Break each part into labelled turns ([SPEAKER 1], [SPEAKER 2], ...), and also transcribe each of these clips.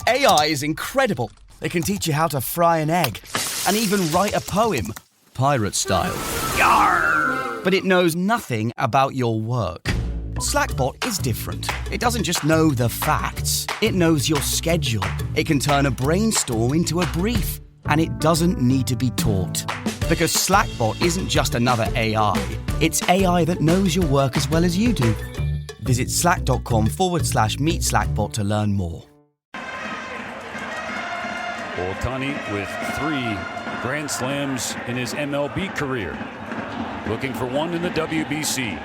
[SPEAKER 1] AI is incredible. It can teach you how to fry an egg and even write a poem, pirate style. Yarr! But it knows nothing about your work. Slackbot is different. It doesn't just know the facts. It knows your schedule. It can turn a brainstorm into a brief. And it doesn't need to be taught. Because Slackbot isn't just another AI. It's AI that knows your work as well as you do. Visit slack.com/meet Slackbot to learn more.
[SPEAKER 2] Ohtani with 3 Grand Slams in his MLB career. Looking for one in the WBC.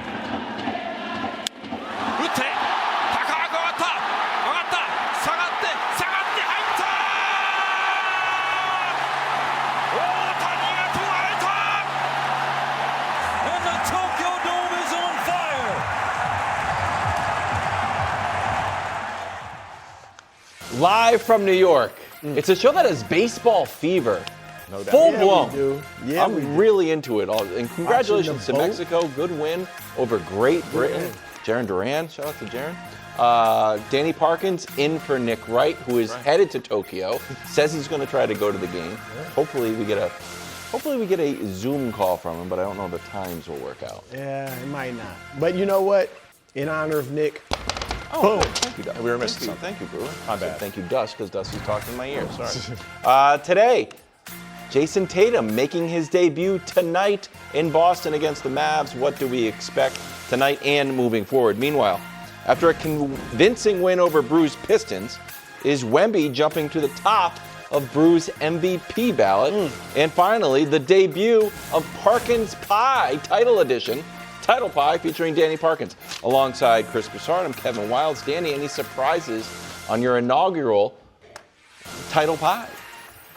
[SPEAKER 3] Live from New York. It's a show that has baseball fever.
[SPEAKER 4] No doubt.
[SPEAKER 3] Full
[SPEAKER 4] Yeah,
[SPEAKER 3] blown.
[SPEAKER 4] we do. Yeah,
[SPEAKER 3] I'm really into it all. And congratulations to
[SPEAKER 4] boat.
[SPEAKER 3] Mexico. Good win over Great Britain. Jaron Duran. Shout out to Jaron. Danny Parkins in for Nick Wright, who is headed to Tokyo. Says he's going to try to go to the game. Hopefully we get a Zoom call from him, but I don't know if the times will work out.
[SPEAKER 4] Yeah, it might not. But you know what? In honor of Nick,
[SPEAKER 3] Oh, thank you, Dust.
[SPEAKER 4] We were missing
[SPEAKER 3] Thank you, Brewer.
[SPEAKER 4] My bad.
[SPEAKER 3] Thank you, Dust, because Dusty's talking in my ear. Sorry. Today, Jayson Tatum making his debut tonight in Boston against the Mavs. What do we expect tonight and moving forward? Meanwhile, after a convincing win over Brew's Pistons, is Wemby jumping to the top of Brew's MVP ballot? And finally, the debut of Parkins Pie Title Edition. Title Pie featuring Danny Parkins alongside Chris Broussard. I'm Kevin Wildes. Danny, any surprises on your inaugural Title Pie?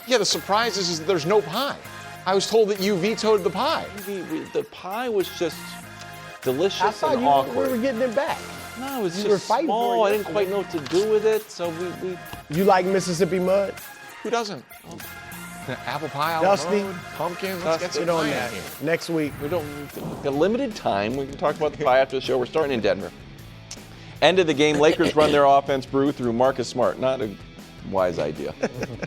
[SPEAKER 5] Yeah, the surprise is that there's no pie. I was told that you vetoed the pie.
[SPEAKER 3] The pie was just delicious
[SPEAKER 4] I thought
[SPEAKER 3] and awkward.
[SPEAKER 4] we were getting it back.
[SPEAKER 3] No, it was
[SPEAKER 4] You
[SPEAKER 3] just
[SPEAKER 4] were fighting for
[SPEAKER 3] small.
[SPEAKER 4] it
[SPEAKER 3] I didn't quite know what to do with it, so we
[SPEAKER 4] You like Mississippi mud?
[SPEAKER 5] Who doesn't? Apple pie,
[SPEAKER 4] Dusty.
[SPEAKER 5] pumpkins. Let's get some
[SPEAKER 4] Get on
[SPEAKER 5] pie
[SPEAKER 4] that.
[SPEAKER 5] in here.
[SPEAKER 4] Next week.
[SPEAKER 3] We don't got limited time. We can talk about the pie after the show. We're starting in Denver. End of the game, Lakers run their offense, Brew, through Marcus Smart. Not a wise idea.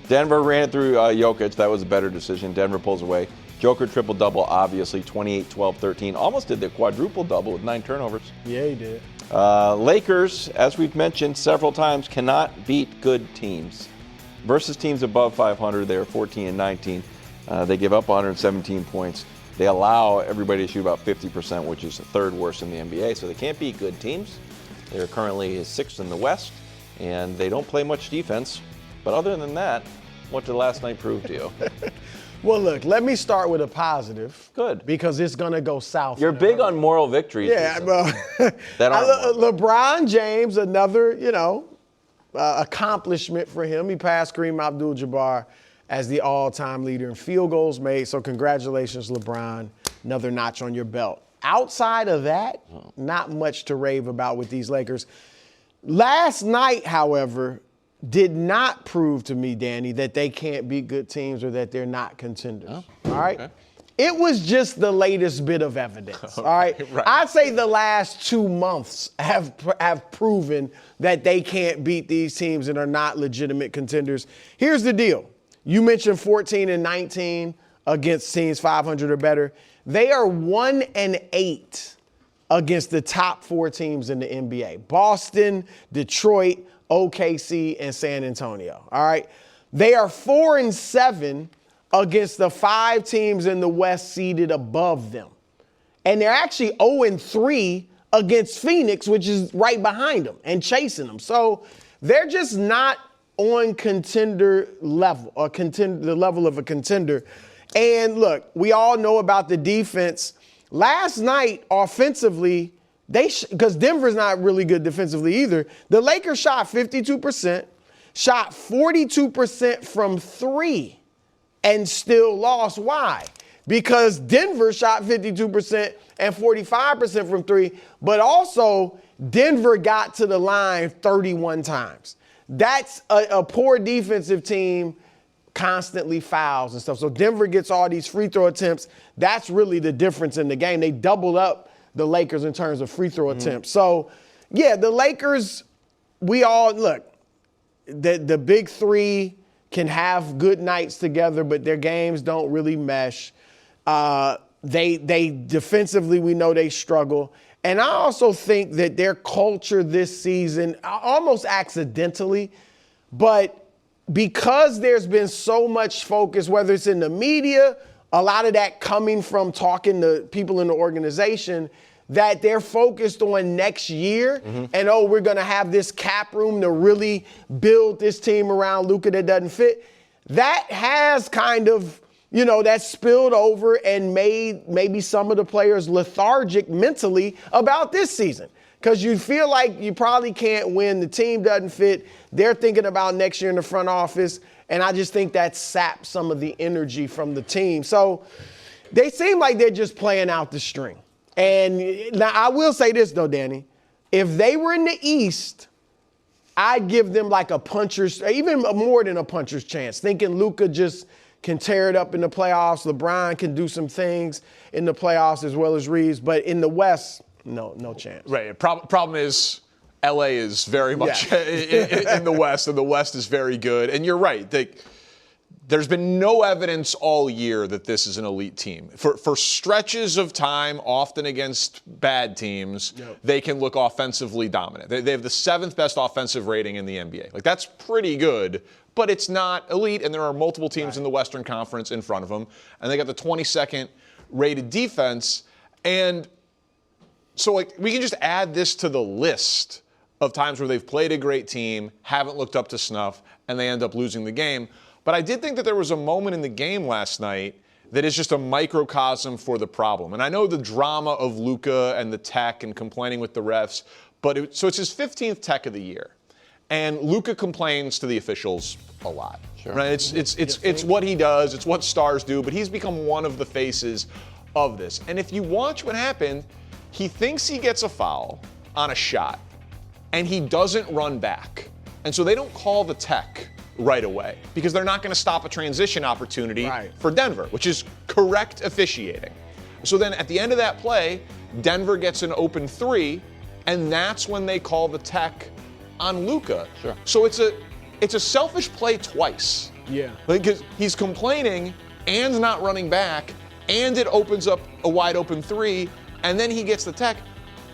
[SPEAKER 3] Denver ran it through Jokic. That was a better decision. Denver pulls away. Joker triple-double, obviously, 28, 12, 13. Almost did the quadruple-double with 9 turnovers.
[SPEAKER 4] Yeah, he did.
[SPEAKER 3] Lakers, as we've mentioned several times, cannot beat good teams. Versus teams above 500, they're 14 and 19. They give up 117 points. They allow everybody to shoot about 50%, which is the 3rd worst in the NBA. So they can't beat good teams. They're currently 6th in the West, and they don't play much defense. But other than that, what did last night prove to you?
[SPEAKER 4] Well, look, let me start with a positive.
[SPEAKER 3] Good.
[SPEAKER 4] Because it's going to go south.
[SPEAKER 3] You're big on moral victories.
[SPEAKER 4] Yeah, well,
[SPEAKER 3] that
[SPEAKER 4] LeBron James, another, accomplishment for him. He passed Kareem Abdul-Jabbar as the all-time leader in field goals made. So congratulations, LeBron. Another notch on your belt. Outside of that, not much to rave about with these Lakers. Last night, however, did not prove to me, Danny, that they can't beat good teams or that they're not contenders. All right? Okay. It was just the latest bit of evidence, all right? I'd say the last 2 months have proven that they can't beat these teams and are not legitimate contenders. Here's the deal. You mentioned 14 and 19 against teams 500 or better. They are 1 and 8 against the top 4 teams in the NBA. Boston, Detroit, OKC, and San Antonio, all right? They are 4 and 7 against the 5 teams in the West seeded above them. And they're actually 0 and 3 against Phoenix, which is right behind them and chasing them. So they're just not on contender level, or the level of a contender. And look, we all know about the defense. Last night, offensively, because Denver's not really good defensively either, the Lakers shot 52%, shot 42% from 3, and still lost. Why? Because Denver shot 52% and 45% from 3, but also Denver got to the line 31 times. That's a poor defensive team constantly fouls and stuff. So Denver gets all these free throw attempts. That's really the difference in the game. They doubled up the Lakers in terms of free throw attempts. So, yeah, the Lakers, we all, look, the big three can have good nights together, but their games don't really mesh. They defensively, we know they struggle. And I also think that their culture this season, almost accidentally, but because there's been so much focus, whether it's in the media, a lot of that coming from talking to people in the organization, that they're focused on next year and, we're going to have this cap room to really build this team around Luka that doesn't fit. That has kind of, that spilled over and made maybe some of the players lethargic mentally about this season. Because you feel like you probably can't win. The team doesn't fit. They're thinking about next year in the front office. And I just think that saps some of the energy from the team. So they seem like they're just playing out the string. And now I will say this, though, Danny. If they were in the East, I'd give them like a puncher's, even more than a puncher's chance, thinking Luka just can tear it up in the playoffs. LeBron can do some things in the playoffs as well as Reeves. But in the West, no chance.
[SPEAKER 5] Right. Problem is LA is very much in the West, and the West is very good. And you're right. There's been no evidence all year that this is an elite team. For stretches of time, often against bad teams, they can look offensively dominant. They have the 7th best offensive rating in the NBA. Like, that's pretty good, but it's not elite, and there are multiple teams in the Western Conference in front of them. And they got the 22nd rated defense. And so, we can just add this to the list of times where they've played a great team, haven't looked up to snuff, and they end up losing the game. But I did think that there was a moment in the game last night that is just a microcosm for the problem. And I know the drama of Luka and the tech and complaining with the refs, but so it's his 15th tech of the year. And Luka complains to the officials a lot. Sure. Right? It's what he does, it's what stars do, but he's become one of the faces of this. And if you watch what happened, he thinks he gets a foul on a shot, and he doesn't run back. And so they don't call the tech right away because they're not going to stop a transition opportunity for Denver, which is correct officiating. So then at the end of that play, Denver gets an open 3, and that's when they call the tech on Luka. Sure. So it's a selfish play twice. Yeah. Because he's complaining and not running back, and it opens up a wide open 3, and then he gets the tech.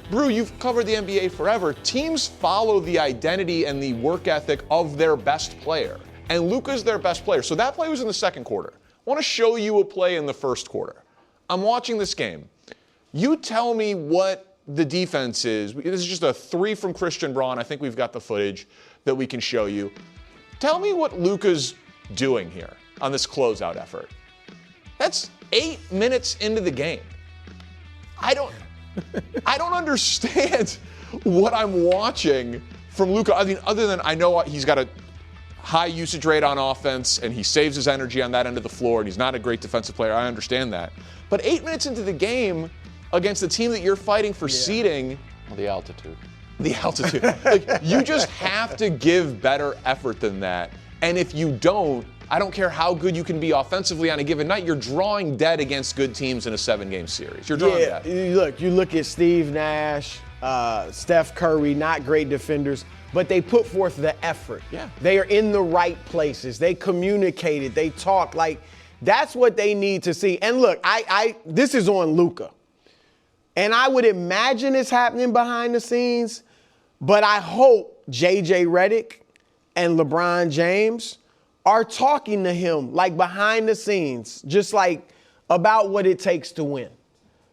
[SPEAKER 5] Brou, you've covered the NBA forever. Teams follow the identity and the work ethic of their best player. And Luka's their best player. So that play was in the second quarter. I want to show you a play in the first quarter. I'm watching this game. You tell me what the defense is. This is just a 3 from Christian Braun. I think we've got the footage that we can show you. Tell me what Luka's doing here on this closeout effort. That's 8 minutes into the game. I don't understand what I'm watching from Luka. I mean, other than I know he's got a high usage rate on offense and he saves his energy on that end of the floor and he's not a great defensive player. I understand that. But 8 minutes into the game against the team that you're fighting for seeding.
[SPEAKER 6] Well, the altitude.
[SPEAKER 5] You just have to give better effort than that. And if you don't, I don't care how good you can be offensively on a given night, you're drawing dead against good teams in a 7-game series. You're drawing dead.
[SPEAKER 4] You look at Steve Nash, Steph Curry, not great defenders, but they put forth the effort. Yeah. They are in the right places. They communicated. They talk. Like, that's what they need to see. And look, this is on Luka. And I would imagine it's happening behind the scenes, but I hope J.J. Redick and LeBron James are talking to him like behind the scenes, just like about what it takes to win.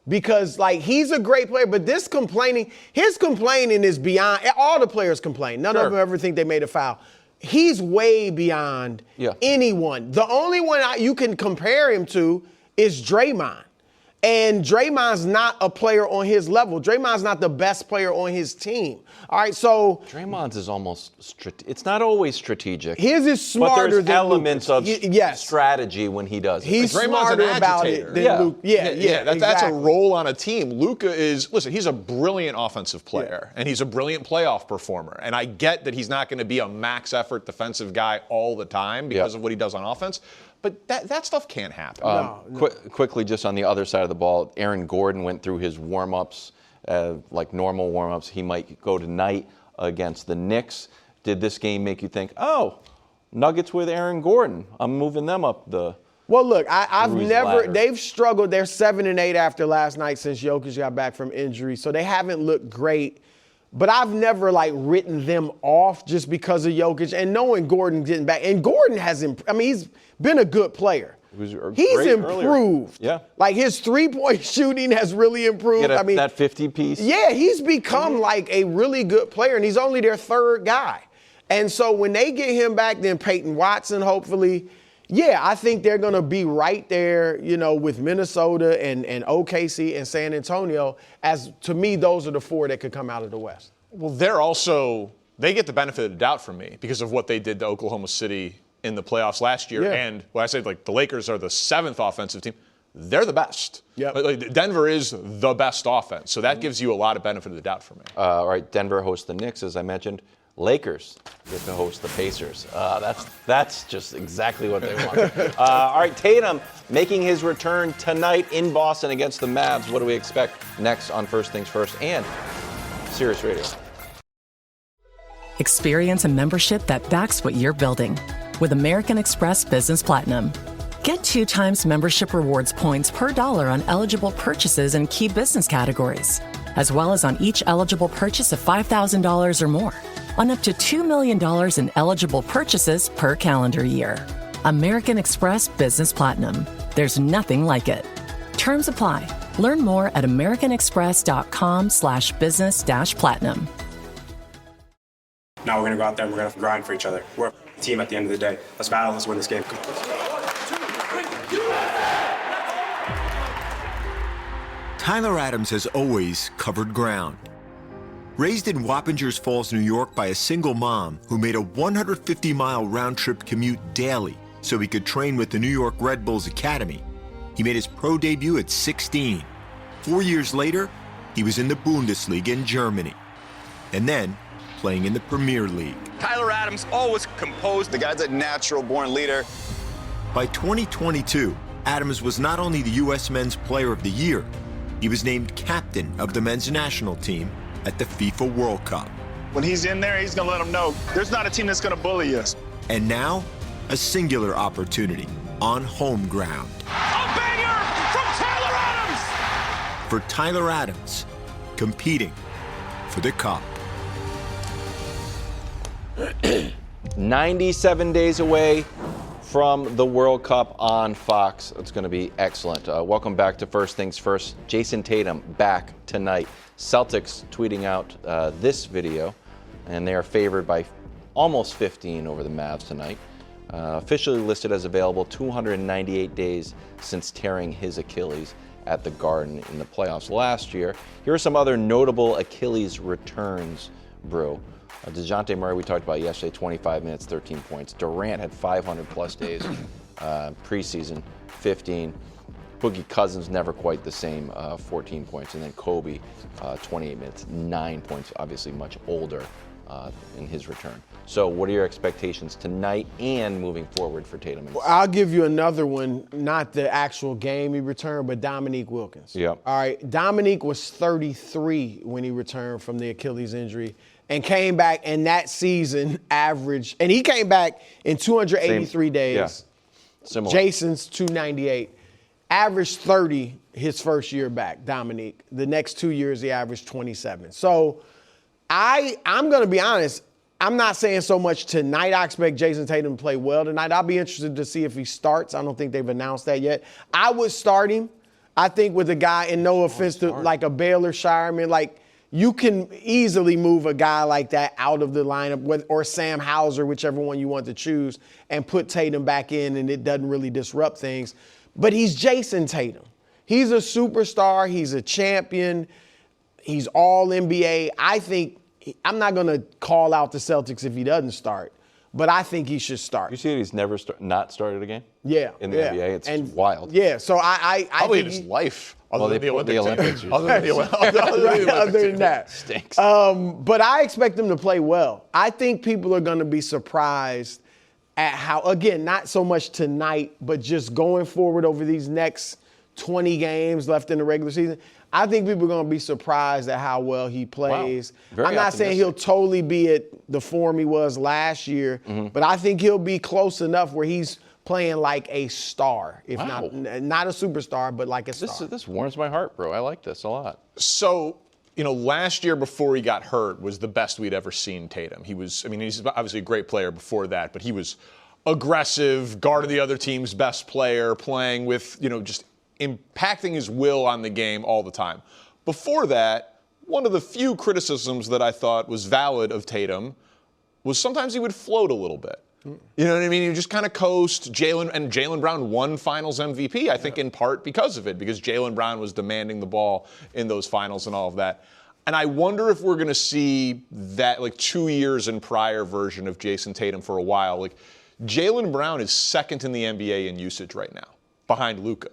[SPEAKER 4] Because like he's a great player, but his complaining is beyond, all the players complain. None of them ever think they made a foul. He's way beyond anyone. The only one you can compare him to is Draymond. And Draymond's not a player on his level. Draymond's not the best player on his team. All right, so
[SPEAKER 6] Draymond's is almost it's not always strategic.
[SPEAKER 4] His is smarter
[SPEAKER 6] but there's
[SPEAKER 4] than
[SPEAKER 6] elements
[SPEAKER 4] Luka's.
[SPEAKER 6] of strategy when he does it.
[SPEAKER 4] He's smarter about it than Luka.
[SPEAKER 5] That's a role on a team. Luka he's a brilliant offensive player, and he's a brilliant playoff performer. And I get that he's not going to be a max effort defensive guy all the time because of what he does on offense. But that stuff can't happen.
[SPEAKER 6] Quickly, just on the other side of the ball, Aaron Gordon went through his warm-ups, like normal warm-ups. He might go tonight against the Knicks.
[SPEAKER 3] did this game make you think, oh, Nuggets with Aaron Gordon, I'm moving them up the
[SPEAKER 4] Well, look, I've never
[SPEAKER 3] ladder.
[SPEAKER 4] they've struggled. They're 7-8 after last night since Jokic got back from injury, so they haven't looked great. But I've never written them off just because of Jokic and knowing Gordon getting back. And Gordon has he's been a good player. He's improved.
[SPEAKER 3] Earlier. Yeah.
[SPEAKER 4] His three-point shooting has really improved.
[SPEAKER 3] That 50 piece.
[SPEAKER 4] Yeah, he's become a really good player, and he's only their third guy. And so when they get him back, then Peyton Watson, hopefully, yeah, I think they're going to be right there, with Minnesota and OKC and San Antonio. As to me, those are the four that could come out of the West.
[SPEAKER 5] Well, they get the benefit of the doubt from me because of what they did to Oklahoma City in the playoffs last year.
[SPEAKER 4] Yeah.
[SPEAKER 5] And when I say the Lakers are the 7th offensive team, they're the best.
[SPEAKER 4] Yep.
[SPEAKER 5] Denver is the best offense. So that gives you a lot of benefit of the doubt for me.
[SPEAKER 3] All right, Denver hosts the Knicks, as I mentioned. Lakers get to host the Pacers. That's just exactly what they want. All right, Tatum making his return tonight in Boston against the Mavs. What do we expect next on First Things First and Sirius Radio?
[SPEAKER 7] Experience a membership that backs what you're building with American Express Business Platinum. Get 2 times membership rewards points per dollar on eligible purchases in key business categories, as well as on each eligible purchase of $5,000 or more, on up to $2 million in eligible purchases per calendar year. American Express Business Platinum. There's nothing like it. Terms apply. Learn more at americanexpress.com/business-platinum.
[SPEAKER 8] Now we're going to go out there and we're going to grind for each other. We're a team at the end of the day. Let's battle. Let's win this game.
[SPEAKER 9] Tyler Adams has always covered ground. Raised in Wappingers Falls, New York by a single mom who made a 150-mile round-trip commute daily so he could train with the New York Red Bulls Academy, he made his pro debut at 16. 4 years later, he was in the Bundesliga in Germany. And then, playing in the Premier League.
[SPEAKER 10] Tyler Adams, always composed. The guy's a natural-born leader.
[SPEAKER 9] By 2022, Adams was not only the U.S. Men's Player of the Year, he was named captain of the men's national team at the FIFA World Cup.
[SPEAKER 10] When he's in there, he's going to let them know there's not a team that's going to bully us.
[SPEAKER 9] And now, a singular opportunity on home ground.
[SPEAKER 10] A banger from Tyler Adams!
[SPEAKER 9] For Tyler Adams, competing for the Cup.
[SPEAKER 3] 97 days away from the World Cup on Fox. It's going to be excellent. Welcome back to First Things First. Jayson Tatum back tonight. Celtics tweeting out this video, and they are favored by almost 15 over the Mavs tonight. Officially listed as available 298 days since tearing his Achilles at the Garden in the playoffs last year. Here are some other notable Achilles returns, Brou. DeJounte Murray, we talked about yesterday, 25 minutes, 13 points. Durant had 500-plus days preseason, 15. Boogie Cousins, never quite the same, 14 points. And then Kobe, 28 minutes, 9 points, obviously much older in his return. So what are your expectations tonight and moving forward for Tatum?
[SPEAKER 4] Well, I'll give you another one, not the actual game he returned, but Dominique Wilkins.
[SPEAKER 3] Yep.
[SPEAKER 4] All right, Dominique was 33 when he returned from the Achilles injury and came back, and that season averaged, and he came back in 283 days.
[SPEAKER 3] Yeah. Similar.
[SPEAKER 4] Jason's 298. Averaged 30 his first year back, Dominique. The next 2 years, he averaged 27. So I'm going to be honest. I'm not saying so much tonight. I expect Jayson Tatum to play well tonight. I'll be interested to see if he starts. I don't think they've announced that yet. I would start him, I think, with a guy, and no offense to like a Baylor Shireman, you can easily move a guy like that out of the lineup, or Sam Hauser, whichever one you want to choose, and put Tatum back in, and it doesn't really disrupt things. But he's Jayson Tatum. He's a superstar. He's a champion. He's all NBA. I think I'm not going to call out the Celtics if he doesn't start, but I think he should start.
[SPEAKER 3] You see that he's never not started a game?
[SPEAKER 4] Yeah.
[SPEAKER 3] In the NBA, it's wild.
[SPEAKER 4] Yeah, so I
[SPEAKER 5] Probably in
[SPEAKER 4] think
[SPEAKER 5] his life.
[SPEAKER 3] Well, they put the Olympics.
[SPEAKER 5] Other
[SPEAKER 4] other than that.
[SPEAKER 3] Stinks.
[SPEAKER 4] But I expect them to play well. I think people are going to be surprised at how, again, not so much tonight, but just going forward over these next 20 games left in the regular season. I think people are going to be surprised at how well he plays.
[SPEAKER 6] Wow.
[SPEAKER 4] I'm not saying he'll totally be at the form he was last year, but I think he'll be close enough where he's playing like a star, if not a superstar, but like a star.
[SPEAKER 6] This warms my heart, bro. I like this a lot.
[SPEAKER 5] So, last year before he got hurt was the best we'd ever seen Tatum. He's obviously a great player before that, but he was aggressive, guarded the other team's best player, playing with, just impacting his will on the game all the time. Before that, one of the few criticisms that I thought was valid of Tatum was sometimes he would float a little bit. You know what I mean? You just kind of coast. Jaylen Brown won Finals MVP, I think, in part because of it, because Jaylen Brown was demanding the ball in those finals and all of that. And I wonder if we're going to see that, 2 years and prior version of Jayson Tatum for a while. Jaylen Brown is second in the NBA in usage right now, behind Luka.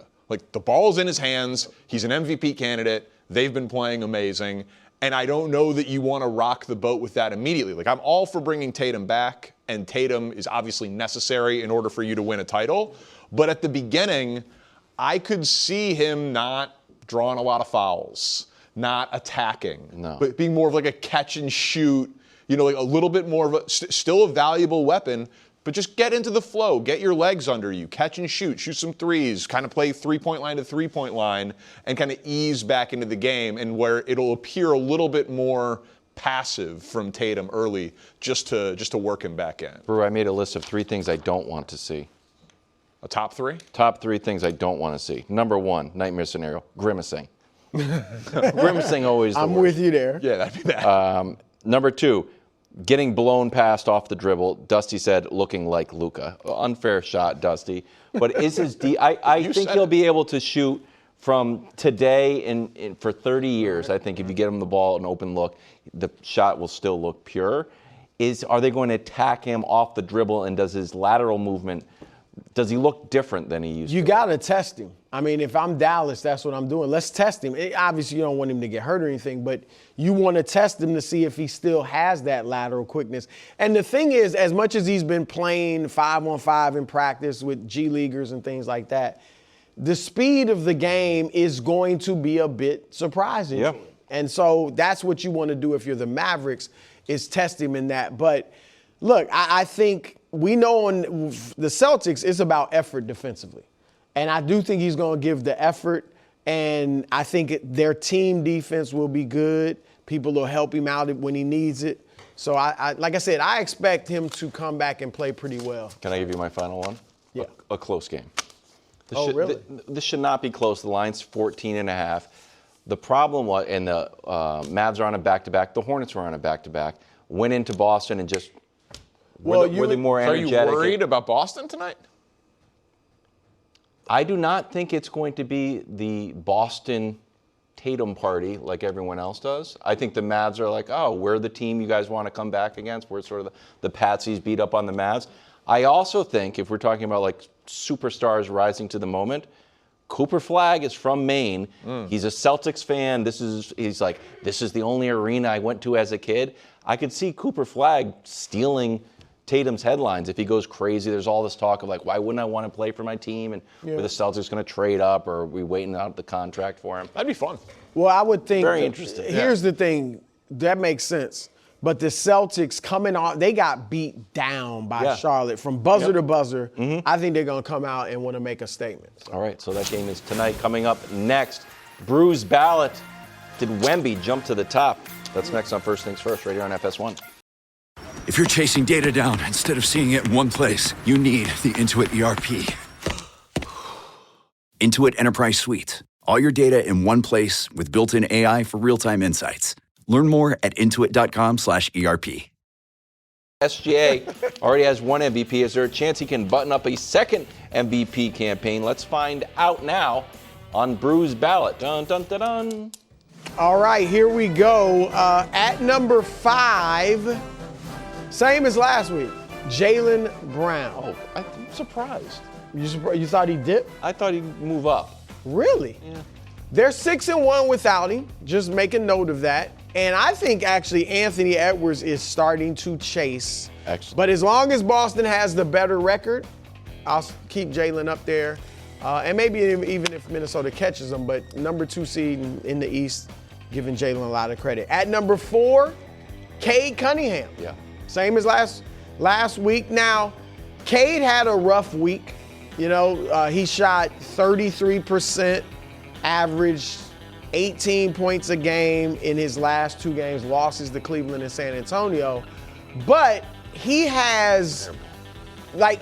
[SPEAKER 5] The ball's in his hands. He's an MVP candidate. They've been playing amazing. And I don't know that you want to rock the boat with that immediately. I'm all for bringing Tatum back, and Tatum is obviously necessary in order for you to win a title. But at the beginning, I could see him not drawing a lot of fouls, not attacking, but being more of a catch and shoot, a little bit more of still a valuable weapon, but just get into the flow, get your legs under you, catch and shoot some threes, kind of play three-point line to three-point line, and kind of ease back into the game, and where it'll appear a little bit more passive from Tatum early, just to work him back in.
[SPEAKER 6] Brou, I made a list of 3 things I don't want to see.
[SPEAKER 5] A top 3?
[SPEAKER 6] Top 3 things I don't want to see. Number 1, nightmare scenario, grimacing. Grimacing always the
[SPEAKER 4] I'm
[SPEAKER 6] worst.
[SPEAKER 4] with you there.
[SPEAKER 5] Yeah, that'd be bad.
[SPEAKER 6] Number 2, getting blown past off the dribble. Dusty said, looking like Luka. Unfair shot, Dusty. But is his I think he'll be able to shoot from today and for 30 years. I think if you get him the ball, an open look, the shot will still look pure. Are they going to attack him off the dribble, and does his lateral movement, does he look different than he used to?
[SPEAKER 4] You got to test him. I mean, if I'm Dallas, that's what I'm doing. Let's test him. Obviously, you don't want him to get hurt or anything, but you want to test him to see if he still has that lateral quickness. And the thing is, as much as he's been playing 5-on-5 in practice with G Leaguers and things like that, the speed of the game is going to be a bit surprising to him. And so that's what you want to do if you're the Mavericks, is test him in that. But look, I think we know on the Celtics, it's about effort defensively. And I do think he's going to give the effort, and I think their team defense will be good. People will help him out when he needs it. So, like I said, I expect him to come back and play pretty well.
[SPEAKER 6] Can I give you my final one?
[SPEAKER 4] Yeah.
[SPEAKER 6] A close game.
[SPEAKER 4] Really?
[SPEAKER 6] This should not be close. The line's 14.5. The problem was, and the Mavs are on a back-to-back. The Hornets were on a back-to-back. Went into Boston and just were they more energetic.
[SPEAKER 5] Are you worried about Boston tonight?
[SPEAKER 6] I do not think it's going to be the Boston Tatum party like everyone else does. I think the Mavs are like, oh, we're the team you guys want to come back against. We're sort of the Patsies beat up on the Mavs. I also think, if we're talking about superstars rising to the moment, Cooper Flagg is from Maine. He's a Celtics fan. He's like, this is the only arena I went to as a kid. I could see Cooper Flagg stealing Tatum's headlines if he goes crazy. There's all this talk of why wouldn't I want to play for my team? And were the Celtics going to trade up, or are we waiting out the contract for him?
[SPEAKER 5] That'd be fun.
[SPEAKER 4] Well, I would think.
[SPEAKER 6] Very interesting.
[SPEAKER 4] Here's the thing. That makes sense. But the Celtics coming on, they got beat down by Charlotte from buzzer to buzzer. I think they're going to come out and want to make a statement. So.
[SPEAKER 6] All right, so that game is tonight. Coming up next, Brou's Ballot. Did Wemby jump to the top? That's next on First Things First, right here on FS1.
[SPEAKER 11] If you're chasing data down instead of seeing it in one place, you need the Intuit ERP. Intuit Enterprise Suite. All your data in one place with built-in AI for real-time insights. Learn more at intuit.com/ERP.
[SPEAKER 6] SGA already has one MVP. Is there a chance he can button up a second MVP campaign? Let's find out now on Brou's Ballot. Dun, dun, dun, dun.
[SPEAKER 4] All right, here we go. At number 5, same as last week, Jaylen Brown.
[SPEAKER 6] Oh, I'm surprised.
[SPEAKER 4] You thought he'd dip?
[SPEAKER 6] I thought he'd move up.
[SPEAKER 4] Really?
[SPEAKER 6] Yeah.
[SPEAKER 4] They're 6-1 without him. Just make a note of that. And I think actually Anthony Edwards is starting to chase.
[SPEAKER 6] Excellent.
[SPEAKER 4] But as long as Boston has the better record, I'll keep Jaylen up there. And maybe even if Minnesota catches them, but number 2 seed in the East, giving Jalen a lot of credit. At number 4, Cade Cunningham.
[SPEAKER 6] Yeah.
[SPEAKER 4] Same as last week. Now, Cade had a rough week. You know, he shot 33%, averaged 18 points a game in his last 2 games, losses to Cleveland and San Antonio. But he has, like,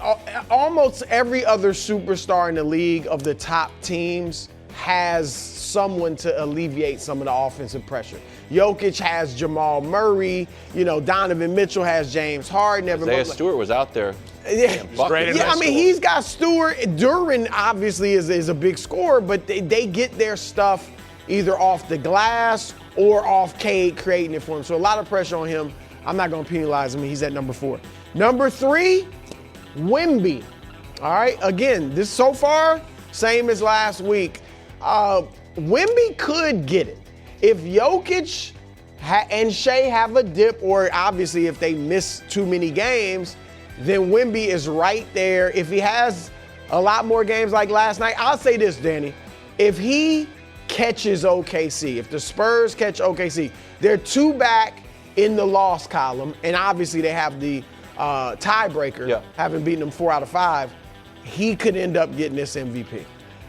[SPEAKER 4] almost every other superstar in the league of the top teams has someone to alleviate some of the offensive pressure. Jokic has Jamal Murray. You know, Donovan Mitchell has James Harden.
[SPEAKER 6] Isaiah Stewart was out there.
[SPEAKER 4] Yeah, I mean, he's got Stewart. Duran obviously is a big scorer, but they get their stuff either off the glass or off Cade creating it for him. So a lot of pressure on him. I'm not going to penalize him. He's at number 4. Number 3, Wemby. All right, again, this so far, same as last week. Wemby could get it. If Jokic and Shea have a dip, or obviously if they miss too many games, then Wemby is right there. If he has a lot more games like last night, I'll say this, Danny. If he catches OKC, if the Spurs catch OKC, they're 2 back in the loss column, and obviously they have the tiebreaker, having beaten them 4 out of 5. He could end up getting this MVP.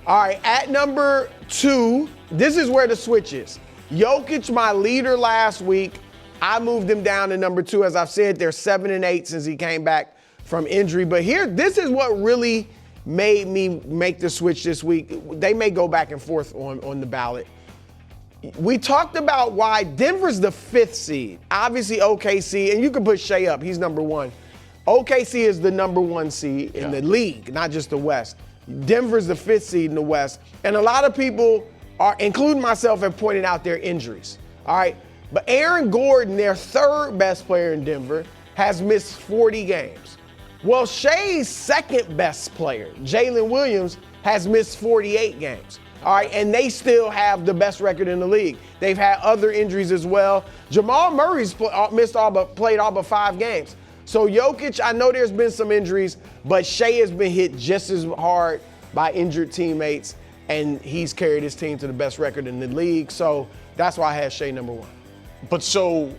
[SPEAKER 4] All right, at number 2, this is where the switch is. Jokic, my leader last week. I moved him down to number 2. As I've said, they're 7-8 since he came back from injury. But this is what really made me make the switch this week. They may go back and forth on the ballot. We talked about why Denver's the 5th seed. Obviously, OKC, and you can put Shea up. He's number 1. OKC is the number 1 seed in the league, not just the West. Denver's the 5th seed in the West. And a lot of people, including myself, have pointed out their injuries. All right? But Aaron Gordon, their 3rd best player in Denver, has missed 40 games. Well, Shea's 2nd best player, Jalen Williams, has missed 48 games. All right, and they still have the best record in the league. They've had other injuries as well. Jamal Murray's played all but 5 games. So Jokic, I know there's been some injuries, but Shea has been hit just as hard by injured teammates, and he's carried his team to the best record in the league. So that's why I had Shea number 1.
[SPEAKER 5] But so,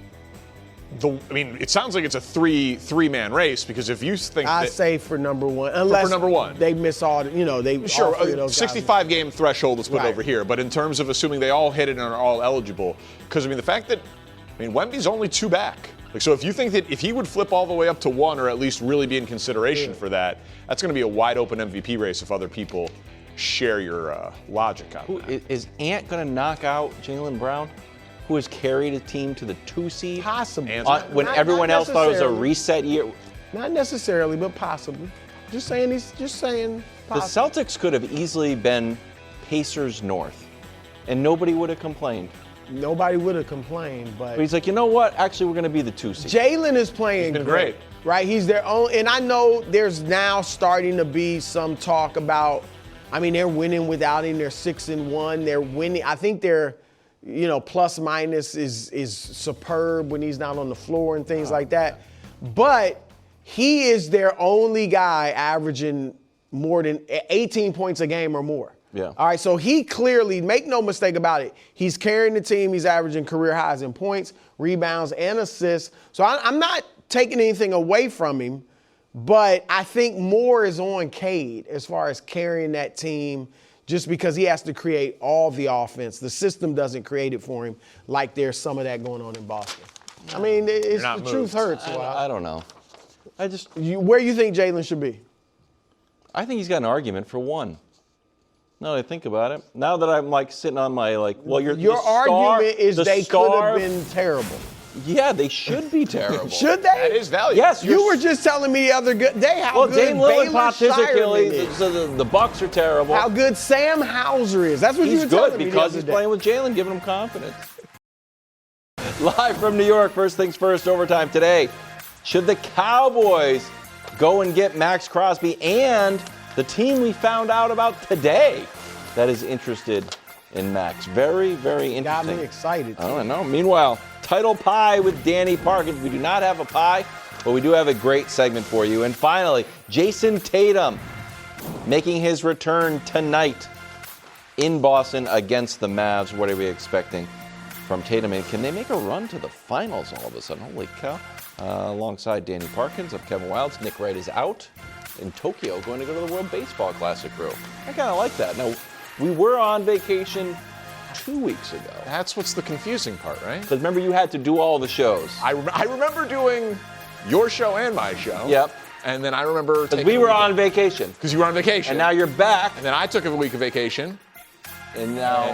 [SPEAKER 5] it sounds like it's a three-man race, because if you think
[SPEAKER 4] I say for number 1, unless they miss all, they
[SPEAKER 5] sure,
[SPEAKER 4] all 3 of those
[SPEAKER 5] 65-game threshold is put over here. But in terms of assuming they all hit it and are all eligible, because the fact that Wemby's only 2 back. So if you think that if he would flip all the way up to 1, or at least really be in consideration for that, that's going to be a wide open MVP race if other people share your logic on that.
[SPEAKER 6] Is Ant going to knock out Jaylen Brown, who has carried a team to the 2 seed?
[SPEAKER 4] Possibly.
[SPEAKER 6] When everyone else thought it was a reset year?
[SPEAKER 4] Not necessarily, but possibly. Just saying possibly.
[SPEAKER 6] The Celtics could have easily been Pacers North, and nobody would have complained.
[SPEAKER 4] Nobody would have complained, but
[SPEAKER 6] he's like, you know what? Actually, we're going to be the 2 seed.
[SPEAKER 4] Jalen is playing
[SPEAKER 5] He's been great.
[SPEAKER 4] Right? He's their own, and I know there's now starting to be some talk about, they're winning without him. They're 6-1. They're winning. I think they're, plus minus is superb when he's not on the floor and things like that. But he is their only guy averaging more than 18 points a game or more.
[SPEAKER 6] Yeah.
[SPEAKER 4] All right, so he clearly, make no mistake about it, he's carrying the team. He's averaging career highs in points, rebounds, and assists. So I'm not taking anything away from him, but I think more is on Cade as far as carrying that team, just because he has to create all the offense. The system doesn't create it for him like there's some of that going on in Boston. The truth hurts.
[SPEAKER 6] I don't know.
[SPEAKER 4] Where you think Jalen should be?
[SPEAKER 6] I think he's got an argument for 1. Now that I think about it, now that I'm sitting on my your
[SPEAKER 4] argument is they could have been terrible.
[SPEAKER 6] Yeah, they should be terrible.
[SPEAKER 4] Should they?
[SPEAKER 5] That is valuable.
[SPEAKER 6] Yes,
[SPEAKER 4] you were just telling me the other day how good
[SPEAKER 6] Dame Lillard
[SPEAKER 4] Baylor
[SPEAKER 6] popped his Achilles,
[SPEAKER 4] is.
[SPEAKER 6] so the Bucks are terrible.
[SPEAKER 4] How good Sam Hauser is. That's what you were telling me
[SPEAKER 6] He's good because he's playing with Jalen, giving him confidence. Live from New York, first things first, overtime today. Should the Cowboys go and get Maxx Crosby and the team we found out about today that is interested in Maxx? Very, very interesting.
[SPEAKER 4] Got me excited.
[SPEAKER 6] I don't know. Meanwhile, title pie with Danny Parkins. We do not have a pie, but we do have a great segment for you. And finally, Jayson Tatum.
[SPEAKER 3] making his return tonight in Boston against the Mavs. What are we expecting from Tatum? And can they make a run to the finals all of a sudden? Holy cow. Alongside Danny Parkins of Kevin Wildes, Nick Wright is out in Tokyo, going to go to the World Baseball Classic, Brew. I kind of like that. Now, we were on vacation 2 weeks ago.
[SPEAKER 5] That's what's the confusing part, right?
[SPEAKER 3] Because remember, you had to do all the shows.
[SPEAKER 5] I remember doing your show and my show.
[SPEAKER 3] Yep.
[SPEAKER 5] And then I remember
[SPEAKER 3] because we were on vacation.
[SPEAKER 5] Because you were on vacation.
[SPEAKER 3] And now you're back.
[SPEAKER 5] And then I took a week of vacation.
[SPEAKER 3] And now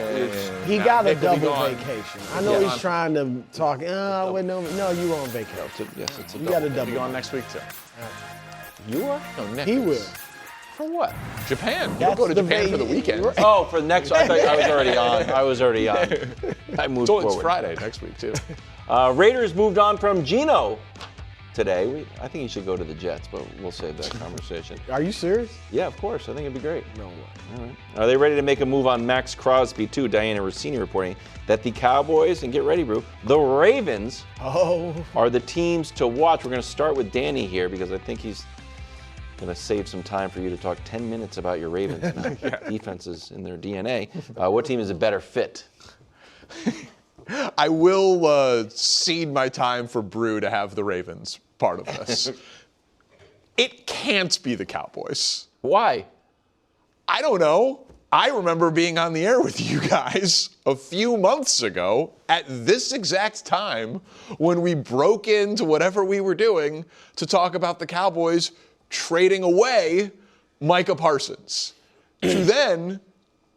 [SPEAKER 4] he got a double vacation. I know he's trying to talk. No, you were on vacation.
[SPEAKER 3] Yes, it's a
[SPEAKER 4] you
[SPEAKER 3] double.
[SPEAKER 4] got a double.
[SPEAKER 5] Be on next week too.
[SPEAKER 3] You are?
[SPEAKER 5] No, Nick.
[SPEAKER 4] He will.
[SPEAKER 3] For what?
[SPEAKER 5] Japan. You'll go to Japan for the weekend.
[SPEAKER 3] Oh, for the next. I thought I was already on. I was already on. I moved forward.
[SPEAKER 5] It's Friday next week too.
[SPEAKER 3] Raiders moved on from Geno today. I think he should go to the Jets, but we'll save that conversation.
[SPEAKER 4] Are you serious?
[SPEAKER 3] Yeah, of course. I think it'd be great.
[SPEAKER 4] No way.
[SPEAKER 3] All right. Are they ready to make a move on Maxx Crosby too? Diana Rossini reporting that the Cowboys, and get ready, Brew, the Ravens are the teams to watch. We're going to start with Danny here because I think he's going to save some time for you to talk 10 minutes about your Ravens defenses in their DNA. What team is a better fit?
[SPEAKER 5] I will cede my time for Brou to have the Ravens part of this. It can't be the Cowboys.
[SPEAKER 3] Why?
[SPEAKER 5] I don't know. I remember being on the air with you guys a few months ago at this exact time when we broke into whatever we were doing to talk about the Cowboys trading away Micah Parsons to then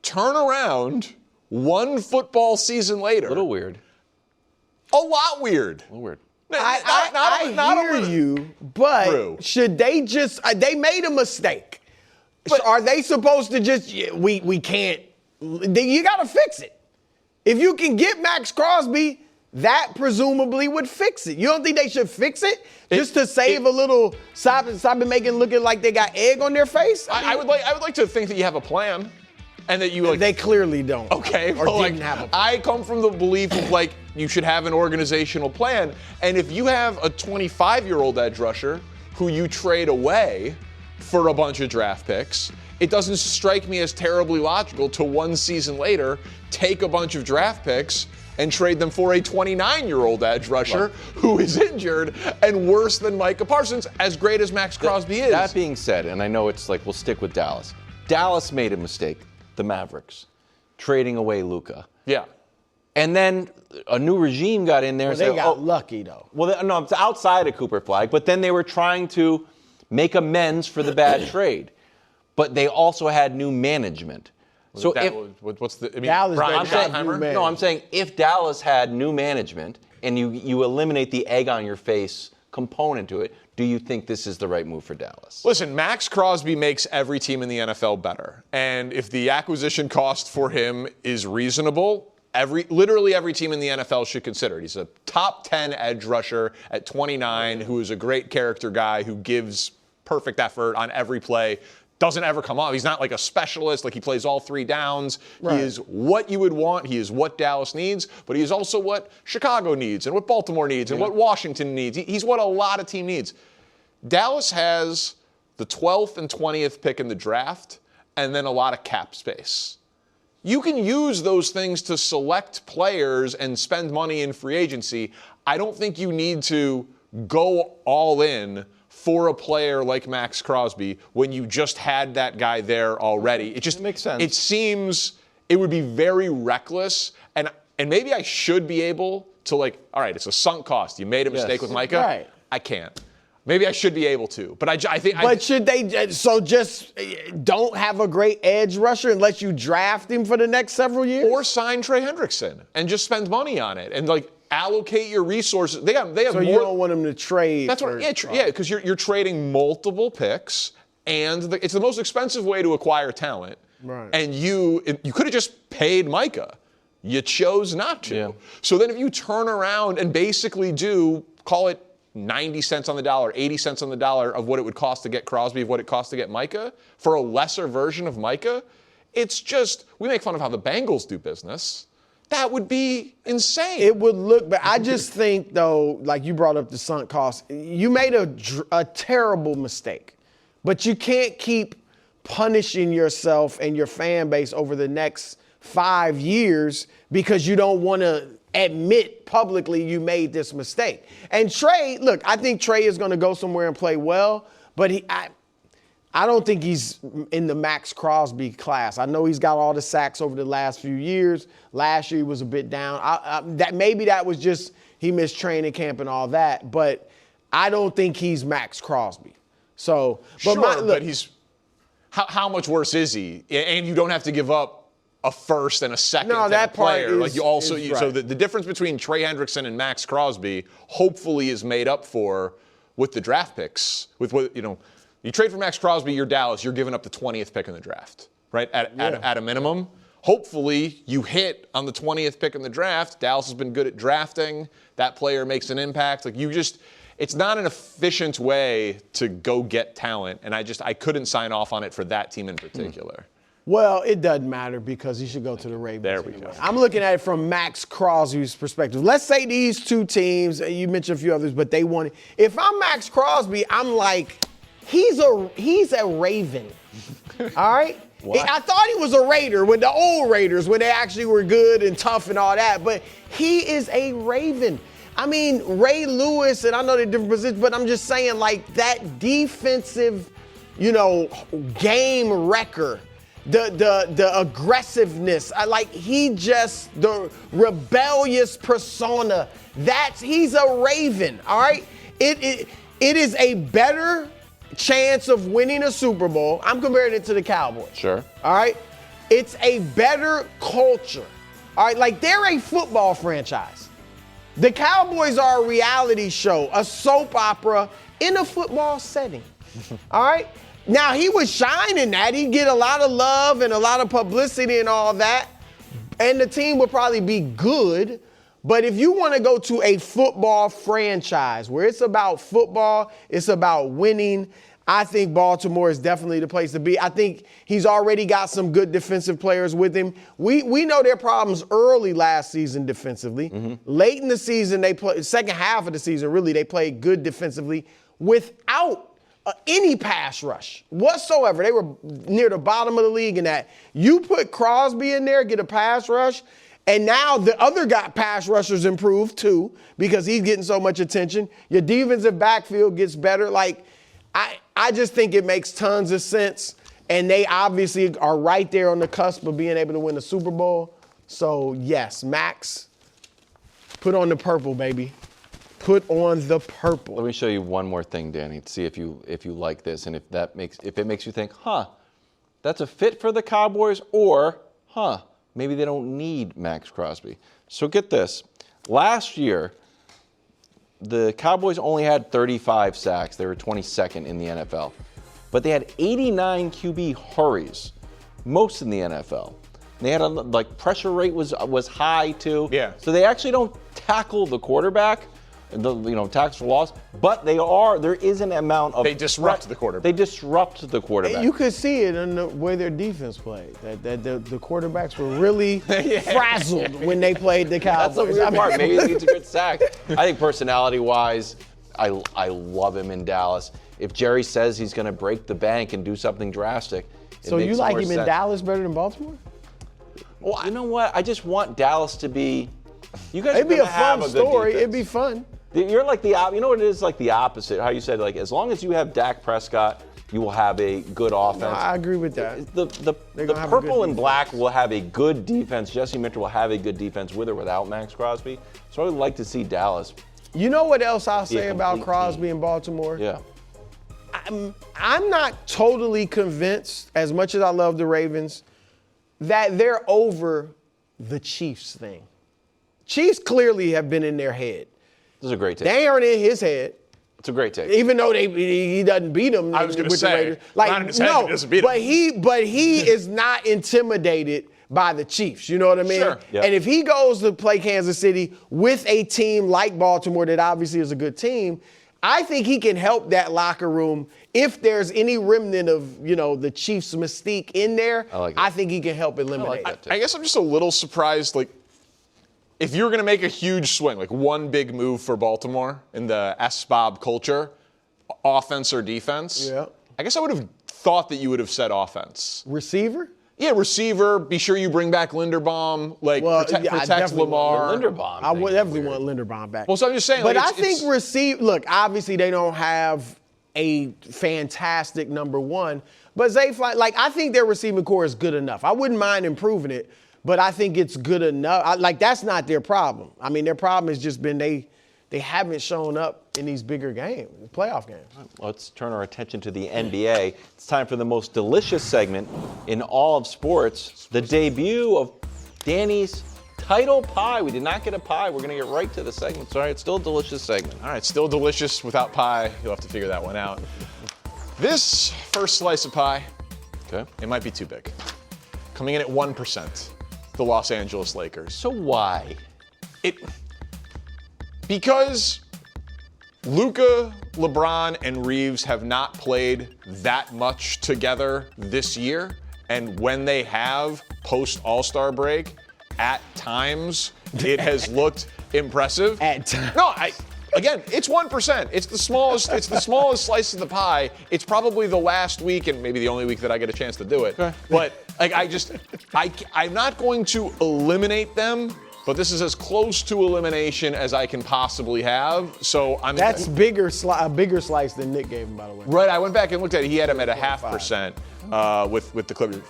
[SPEAKER 5] turn around one football season later.
[SPEAKER 3] A little weird.
[SPEAKER 5] A lot weird.
[SPEAKER 3] A little weird.
[SPEAKER 4] I hear you, but
[SPEAKER 5] Brew.
[SPEAKER 4] should they just, they made a mistake. But are they supposed to just, we can't, you got to fix it. If you can get Maxx Crosby, that presumably would fix it. You don't think they should fix it just to save a little, stop making looking like they got egg on their face?
[SPEAKER 5] I would like to think that you have a plan. And that you
[SPEAKER 4] they clearly don't.
[SPEAKER 5] Okay,
[SPEAKER 4] or didn't have a plan.
[SPEAKER 5] I come from the belief of you should have an organizational plan. And if you have a 25-year-old edge rusher who you trade away for a bunch of draft picks, it doesn't strike me as terribly logical to one season later take a bunch of draft picks and trade them for a 29-year-old edge rusher who is injured and worse than Micah Parsons, as great as Maxx Crosby is.
[SPEAKER 3] That being said, and I know it's we'll stick with Dallas. Dallas made a mistake. The Mavericks, trading away Luka.
[SPEAKER 5] Yeah.
[SPEAKER 3] And then a new regime got in there and
[SPEAKER 4] they
[SPEAKER 3] said,
[SPEAKER 4] got lucky, though.
[SPEAKER 3] Well, no, it's outside of Cooper Flag, but then they were trying to make amends for the bad trade. But they also had new management.
[SPEAKER 5] So what's the, I mean, Dallas Brian Schottenheimer?
[SPEAKER 3] I'm saying if Dallas had new management and you eliminate the egg on your face component to it, do you think this is the right move for Dallas?
[SPEAKER 5] Listen, Maxx Crosby makes every team in the NFL better. And if the acquisition cost for him is reasonable, literally every team in the NFL should consider it. He's a top 10 edge rusher at 29 who is a great character guy who gives perfect effort on every play. Doesn't ever come off. He's not like a specialist, he plays all three downs. Right. He is what you would want. He is what Dallas needs, but he is also what Chicago needs and what Baltimore needs and what Washington needs. He's what a lot of team needs. Dallas has the 12th and 20th pick in the draft and then a lot of cap space. You can use those things to select players and spend money in free agency. I don't think you need to go all in for a player like Maxx Crosby when you just had that guy there already. It
[SPEAKER 3] makes sense.
[SPEAKER 5] It seems it would be very reckless, and maybe I should be able to all right, it's a sunk cost. You made a mistake with Micah.
[SPEAKER 4] Right.
[SPEAKER 5] I can't. Maybe I should be able to, but I think.
[SPEAKER 4] But should they just don't have a great edge rusher unless you draft him for the next several years,
[SPEAKER 5] or sign Trey Hendrickson and just spend money on it and allocate your resources. They have
[SPEAKER 4] so
[SPEAKER 5] more.
[SPEAKER 4] You don't want them to trade.
[SPEAKER 5] That's what. Yeah, because you're trading multiple picks, and it's the most expensive way to acquire talent.
[SPEAKER 4] Right.
[SPEAKER 5] And you could have just paid Micah. You chose not to.
[SPEAKER 3] Yeah.
[SPEAKER 5] So then if you turn around and basically call it 90 cents on the dollar, 80 cents on the dollar of what it would cost to get Crosby, of what it costs to get Micah, for a lesser version of Micah, it's just, we make fun of how the Bengals do business. That would be insane.
[SPEAKER 4] It would look, but I just think, though, you brought up the sunk cost, you made a terrible mistake. But you can't keep punishing yourself and your fan base over the next 5 years because you don't want to admit publicly you made this mistake. And Trey, look, I think Trey is going to go somewhere and play well, but I don't think he's in the Maxx Crosby class. I know he's got all the sacks over the last few years. Last year he was a bit down. Maybe that was just he missed training camp and all that, but I don't think he's Maxx Crosby. So,
[SPEAKER 5] but he's how much worse is he? And you don't have to give up a first and a second
[SPEAKER 4] no, that
[SPEAKER 5] player.
[SPEAKER 4] Part
[SPEAKER 5] like you also,
[SPEAKER 4] right.
[SPEAKER 5] So the difference between Trey Hendrickson and Maxx Crosby hopefully is made up for with the draft picks. With what you trade for Maxx Crosby, you're Dallas. You're giving up the 20th pick in the draft, right? At a minimum. Hopefully you hit on the 20th pick in the draft. Dallas has been good at drafting. That player makes an impact. It's not an efficient way to go get talent, and I couldn't sign off on it for that team in particular.
[SPEAKER 4] Well, it doesn't matter because he should go to the Ravens.
[SPEAKER 5] There we go.
[SPEAKER 4] I'm looking at it from Maxx Crosby's perspective. Let's say these two teams, you mentioned a few others, but they won. If I'm Maxx Crosby, I'm like, he's a Raven. All right?
[SPEAKER 6] What?
[SPEAKER 4] I thought he was a Raider with the old Raiders when they actually were good and tough and all that, but he is a Raven. I mean, Ray Lewis, and I know they're different positions, but I'm just saying, like, that defensive, game wrecker, the aggressiveness, the rebellious persona, he's a Raven, all right? It is a better chance of winning a Super Bowl. I'm comparing it to the Cowboys.
[SPEAKER 6] Sure.
[SPEAKER 4] All right? It's a better culture. All right? Like, they're a football franchise. The Cowboys are a reality show, a soap opera in a football setting. All right? Now, he was shining that. He'd get a lot of love and a lot of publicity and all that, and the team would probably be good. But if you want to go to a football franchise where it's about football, it's about winning, I think Baltimore is definitely the place to be. I think he's already got some good defensive players with him. We know their problems early last season defensively. Mm-hmm. Late in the season, second half of the season, really, they played good defensively without any pass rush whatsoever. They were near the bottom of the league in that. You put Crosby in there, get a pass rush, and now the other pass rushers improved too because he's getting so much attention. Your defensive backfield gets better. I just think it makes tons of sense. And they obviously are right there on the cusp of being able to win the Super Bowl. So, yes, Maxx, put on the purple, baby. Put on the purple.
[SPEAKER 6] Let me show you one more thing, Danny, to see if you like this and if it makes you think, that's a fit for the Cowboys, or, maybe they don't need Maxx Crosby. So get this. Last year, the Cowboys only had 35 sacks. They were 22nd in the NFL. But they had 89 QB hurries, most in the NFL. They had pressure rate was high too.
[SPEAKER 5] Yeah.
[SPEAKER 6] So they actually don't tackle the quarterback, tackles for loss, but there is an amount of.
[SPEAKER 5] They disrupt the quarterback.
[SPEAKER 6] They disrupt the quarterback.
[SPEAKER 4] You could see it in the way their defense played. That the quarterbacks were really frazzled when they played the Cowboys.
[SPEAKER 6] That's the weird part. Maybe he needs a good sack. I think personality-wise, I love him in Dallas. If Jerry says he's going to break the bank and do something drastic,
[SPEAKER 4] so you like him in Dallas better than Baltimore?
[SPEAKER 6] Well, you know what? I just want Dallas to be. You guys.
[SPEAKER 4] It'd be a fun story.
[SPEAKER 6] Defense.
[SPEAKER 4] It'd be fun.
[SPEAKER 6] You're like you know what it is, like the opposite. How you said, as long as you have Dak Prescott, you will have a good offense.
[SPEAKER 4] No, I agree with that.
[SPEAKER 6] The purple and black will have a good defense. Jesse Minter will have a good defense with or without Maxx Crosby. So I would like to see Dallas.
[SPEAKER 4] You know what else I'll say about Crosby in Baltimore?
[SPEAKER 6] Yeah.
[SPEAKER 4] I'm not totally convinced, as much as I love the Ravens, that they're over the Chiefs thing. Chiefs clearly have been in their head.
[SPEAKER 6] This is a great take.
[SPEAKER 4] They aren't in his head.
[SPEAKER 6] It's a great take.
[SPEAKER 4] Even though he doesn't beat them.
[SPEAKER 5] I was going to say,
[SPEAKER 4] the Raiders.
[SPEAKER 5] not in his head, he doesn't beat them.
[SPEAKER 4] But he is not intimidated by the Chiefs. You know what I mean?
[SPEAKER 5] Sure.
[SPEAKER 6] Yep.
[SPEAKER 4] And if he goes to play Kansas City with a team like Baltimore that obviously is a good team, I think he can help that locker room. If there's any remnant of, the Chiefs' mystique in there, I think he can help eliminate it.
[SPEAKER 5] I guess I'm just a little surprised, if you were going to make a huge swing, one big move for Baltimore in the S-Bob culture, offense or defense,
[SPEAKER 4] yeah.
[SPEAKER 5] I guess I would have thought that you would have said offense.
[SPEAKER 4] Receiver?
[SPEAKER 5] Yeah, receiver. Be sure you bring back Linderbaum. Protect Lamar.
[SPEAKER 6] Linderbaum.
[SPEAKER 4] I would definitely want Linderbaum back.
[SPEAKER 5] Well, so I'm just saying.
[SPEAKER 4] But I think look, obviously they don't have a fantastic number one, but Zay Flowers, I think their receiving core is good enough. I wouldn't mind improving it, but I think it's good enough. That's not their problem. I mean, their problem has just been they haven't shown up in these bigger games, playoff games.
[SPEAKER 3] Let's turn our attention to the NBA. It's time for the most delicious segment in all of sports, the debut of Danny's title pie. We did not get a pie. We're going to get right to the segment. Sorry, it's still a delicious segment.
[SPEAKER 5] All right, still delicious without pie. You'll have to figure that one out. This first slice of pie, it might be too big. Coming in at 1%, the Los Angeles Lakers.
[SPEAKER 6] So why?
[SPEAKER 5] Because Luka, LeBron, and Reeves have not played that much together this year. And when they have post All-Star break, at times it has looked impressive.
[SPEAKER 4] At times.
[SPEAKER 5] No, again, it's 1%. It's the smallest. It's the smallest slice of the pie. It's probably the last week and maybe the only week that I get a chance to do it. Okay. But I'm not going to eliminate them. But this is as close to elimination as I can possibly have. So
[SPEAKER 4] That's a bigger slice than Nick gave him, by the way.
[SPEAKER 5] Right. I went back and looked at it. He had him at 0.5% with the Clippers.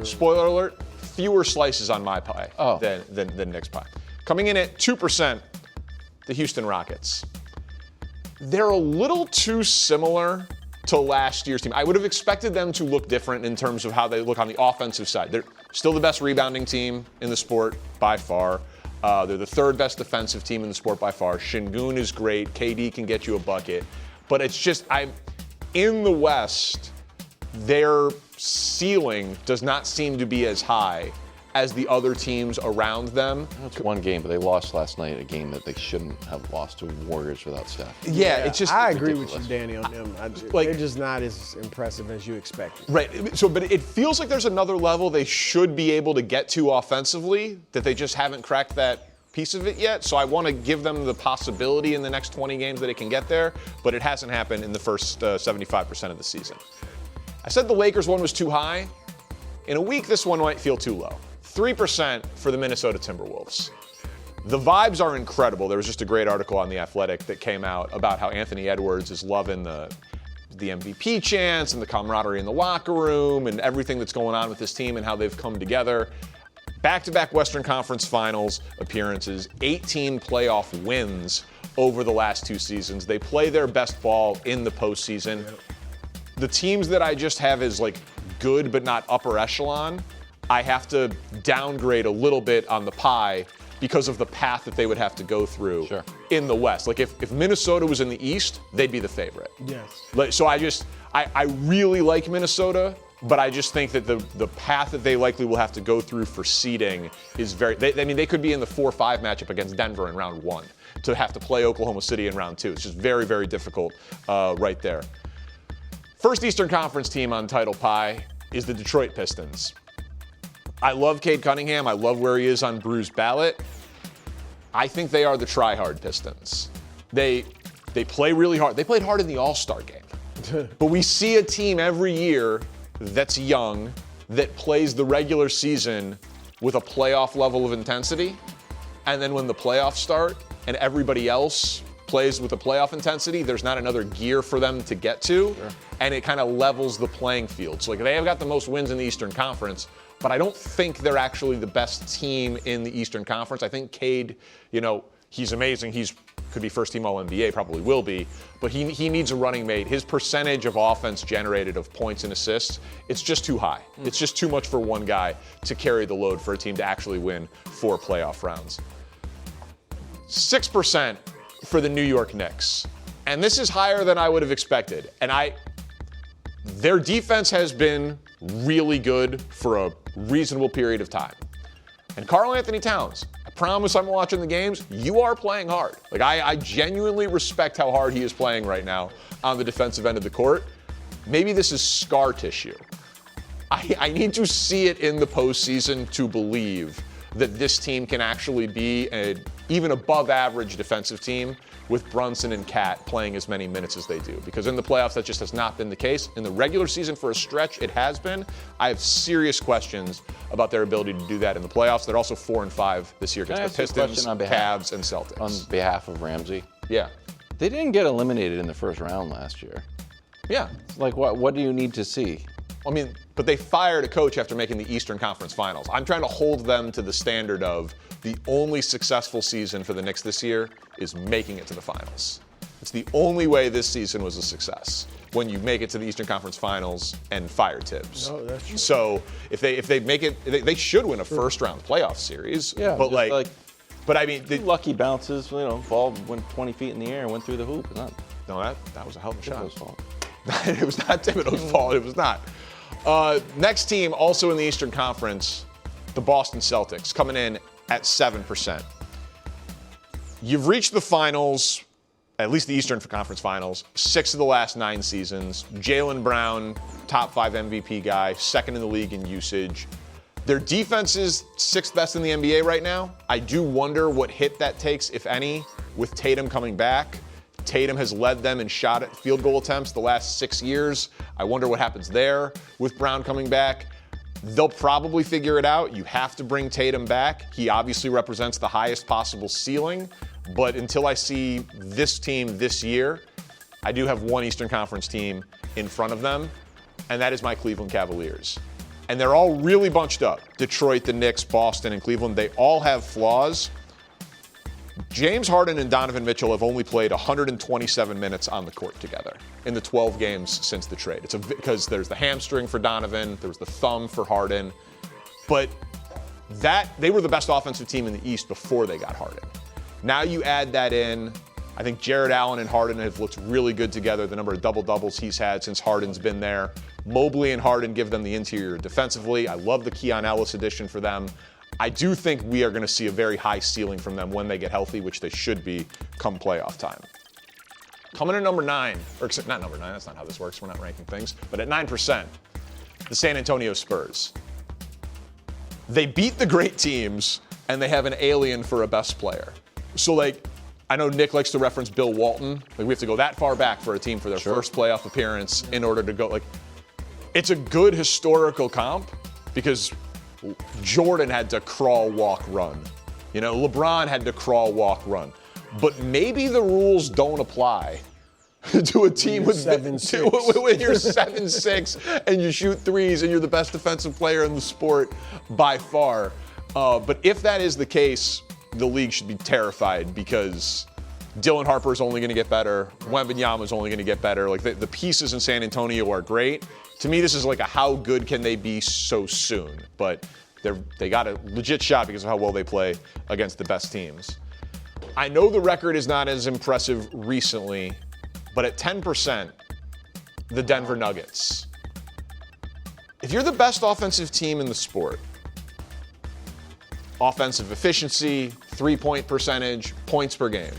[SPEAKER 5] Spoiler alert: fewer slices on my pie than Nick's pie. Coming in at 2%, the Houston Rockets. They're a little too similar to last year's team. I would have expected them to look different in terms of how they look on the offensive side. They're still the best rebounding team in the sport by far. They're the third best defensive team in the sport by far. Şengün is great. KD can get you a bucket. But it's just, in the West, their ceiling does not seem to be as high as the other teams around them.
[SPEAKER 6] It's one game, but they lost last night, a game that they shouldn't have lost to Warriors without Steph.
[SPEAKER 5] Yeah, it's just
[SPEAKER 4] I agree with you, Danny, on them. They're just not as impressive as you expected.
[SPEAKER 5] Right. So, but it feels like there's another level they should be able to get to offensively that they just haven't cracked that piece of it yet. So I want to give them the possibility in the next 20 games that it can get there, but it hasn't happened in the first 75% of the season. I said the Lakers one was too high. In a week, this one might feel too low. 3% for the Minnesota Timberwolves. The vibes are incredible. There was just a great article on The Athletic that came out about how Anthony Edwards is loving the MVP chants and the camaraderie in the locker room and everything that's going on with this team and how they've come together. Back-to-back Western Conference Finals appearances, 18 playoff wins over the last 2 seasons. They play their best ball in the postseason. The teams that I just have as good but not upper echelon, I have to downgrade a little bit on the pie because of the path that they would have to go through in the West. If Minnesota was in the East, they'd be the favorite.
[SPEAKER 4] Yes.
[SPEAKER 5] So I really like Minnesota, but I just think that the path that they likely will have to go through for seeding is they could be in the 4-5 matchup against Denver in round 1 to have to play Oklahoma City in round 2. It's just very, very difficult right there. First Eastern Conference team on title pie is the Detroit Pistons. I love Cade Cunningham. I love where he is on Bru's ballot. I think they are the try-hard Pistons. They play really hard. They played hard in the All-Star game. But we see a team every year that's young, that plays the regular season with a playoff level of intensity. And then when the playoffs start and everybody else plays with a playoff intensity, there's not another gear for them to get to. And it kind of levels the playing field. So they have got the most wins in the Eastern Conference, but I don't think they're actually the best team in the Eastern Conference. I think Cade, he's amazing. He's could be first team All-NBA, probably will be, but he needs a running mate. His percentage of offense generated of points and assists, it's just too high. It's just too much for one guy to carry the load for a team to actually win 4 playoff rounds. 6% for the New York Knicks. And this is higher than I would have expected. And their defense has been really good for a reasonable period of time. And Karl Anthony Towns, I promise I'm watching the games, you are playing hard. I genuinely respect how hard he is playing right now on the defensive end of the court. Maybe this is scar tissue. I need to see it in the postseason to believe that this team can actually be an even above average defensive team with Brunson and Cat playing as many minutes as they do. Because in the playoffs, that just has not been the case. In the regular season, for a stretch, it has been. I have serious questions about their ability to do that in the playoffs. They're also 4-5 this year against the Pistons, Cavs, and Celtics.
[SPEAKER 6] On behalf of Ramsey?
[SPEAKER 5] Yeah.
[SPEAKER 6] They didn't get eliminated in the first round last year.
[SPEAKER 5] Yeah.
[SPEAKER 6] Like, what do you need to see?
[SPEAKER 5] I mean, but they fired a coach after making the Eastern Conference Finals. I'm trying to hold them to the standard of the only successful season for the Knicks this year is making it to the finals. It's the only way this season was a success, when you make it to the Eastern Conference Finals and fire Tibbs.
[SPEAKER 4] No, that's true.
[SPEAKER 5] So if they make it, they should win a first-round playoff series.
[SPEAKER 6] Yeah,
[SPEAKER 5] but but I mean,
[SPEAKER 6] lucky bounces. Ball went 20 feet in the air and went through the hoop.
[SPEAKER 5] No, that was a hell of a shot.
[SPEAKER 6] Thibodeau's fault.
[SPEAKER 5] It was not Thibodeau's fault. It was not. Next team, also in the Eastern Conference, the Boston Celtics, coming in at 7%. You've reached the finals, at least the Eastern Conference Finals, 6 of the last 9 seasons. Jaylen Brown, top 5 MVP guy, second in the league in usage. Their defense is 6th best in the NBA right now. I do wonder what hit that takes, if any, with Tatum coming back. Tatum has led them in shot at field goal attempts the last 6 years. I wonder what happens there with Brown coming back. They'll probably figure it out. You have to bring Tatum back. He obviously represents the highest possible ceiling. But until I see this team this year, I do have one Eastern Conference team in front of them, and that is my Cleveland Cavaliers. And they're all really bunched up. Detroit, the Knicks, Boston, and Cleveland. They all have flaws. James Harden and Donovan Mitchell have only played 127 minutes on the court together in the 12 games since the trade. It's because there's the hamstring for Donovan, there was the thumb for Harden, but they were the best offensive team in the East before they got Harden. Now you add that in. I think Jared Allen and Harden have looked really good together, the number of double-doubles he's had since Harden's been there. Mobley and Harden give them the interior defensively. I love the Keon Ellis addition for them. I do think we are going to see a very high ceiling from them when they get healthy, which they should be come playoff time. Coming in number 9, or not number 9, that's not how this works, we're not ranking things, but at 9%, the San Antonio Spurs. They beat the great teams, and they have an alien for a best player. So, I know Nick likes to reference Bill Walton. We have to go that far back for a team for their first playoff appearance in order to go, it's a good historical comp because Jordan had to crawl, walk, run. LeBron had to crawl, walk, run. But maybe the rules don't apply to a team when you're 7'6" and you shoot threes and you're the best defensive player in the sport by far. But if that is the case, the league should be terrified because Dylan Harper is only going to get better. Wembanyama is only going to get better. The pieces in San Antonio are great. To me, this is a how good can they be so soon? But they got a legit shot because of how well they play against the best teams. I know the record is not as impressive recently, but at 10%, the Denver Nuggets. If you're the best offensive team in the sport, offensive efficiency, three-point percentage, points per game,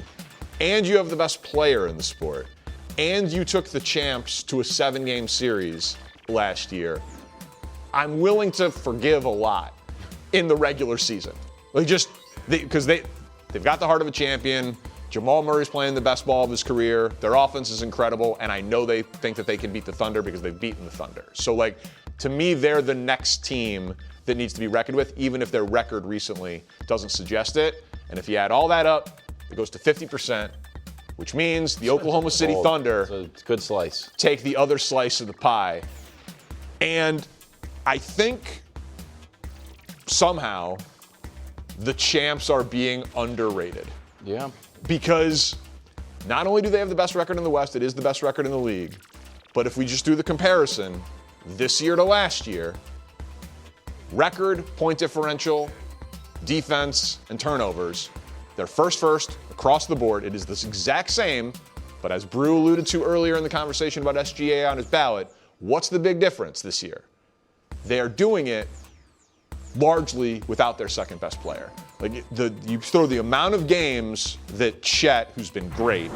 [SPEAKER 5] and you have the best player in the sport, and you took the champs to a 7-game series last year, I'm willing to forgive a lot in the regular season. Because they've got the heart of a champion. Jamal Murray's playing the best ball of his career. Their offense is incredible, and I know they think that they can beat the Thunder because they've beaten the Thunder. So, to me, they're the next team that needs to be reckoned with, even if their record recently doesn't suggest it. And if you add all that up, it goes to 50%, which means the Oklahoma City Thunder
[SPEAKER 6] it's a good slice.
[SPEAKER 5] Take the other slice of the pie. And I think somehow the champs are being underrated.
[SPEAKER 6] Yeah.
[SPEAKER 5] Because not only do they have the best record in the West, it is the best record in the league, but if we just do the comparison, this year to last year, record, point differential, defense, and turnovers, they're first across the board. It is this exact same, but as Brou alluded to earlier in the conversation about SGA on his ballot, what's the big difference this year? They are doing it largely without their second best player. You throw the amount of games that Chet, who's been great,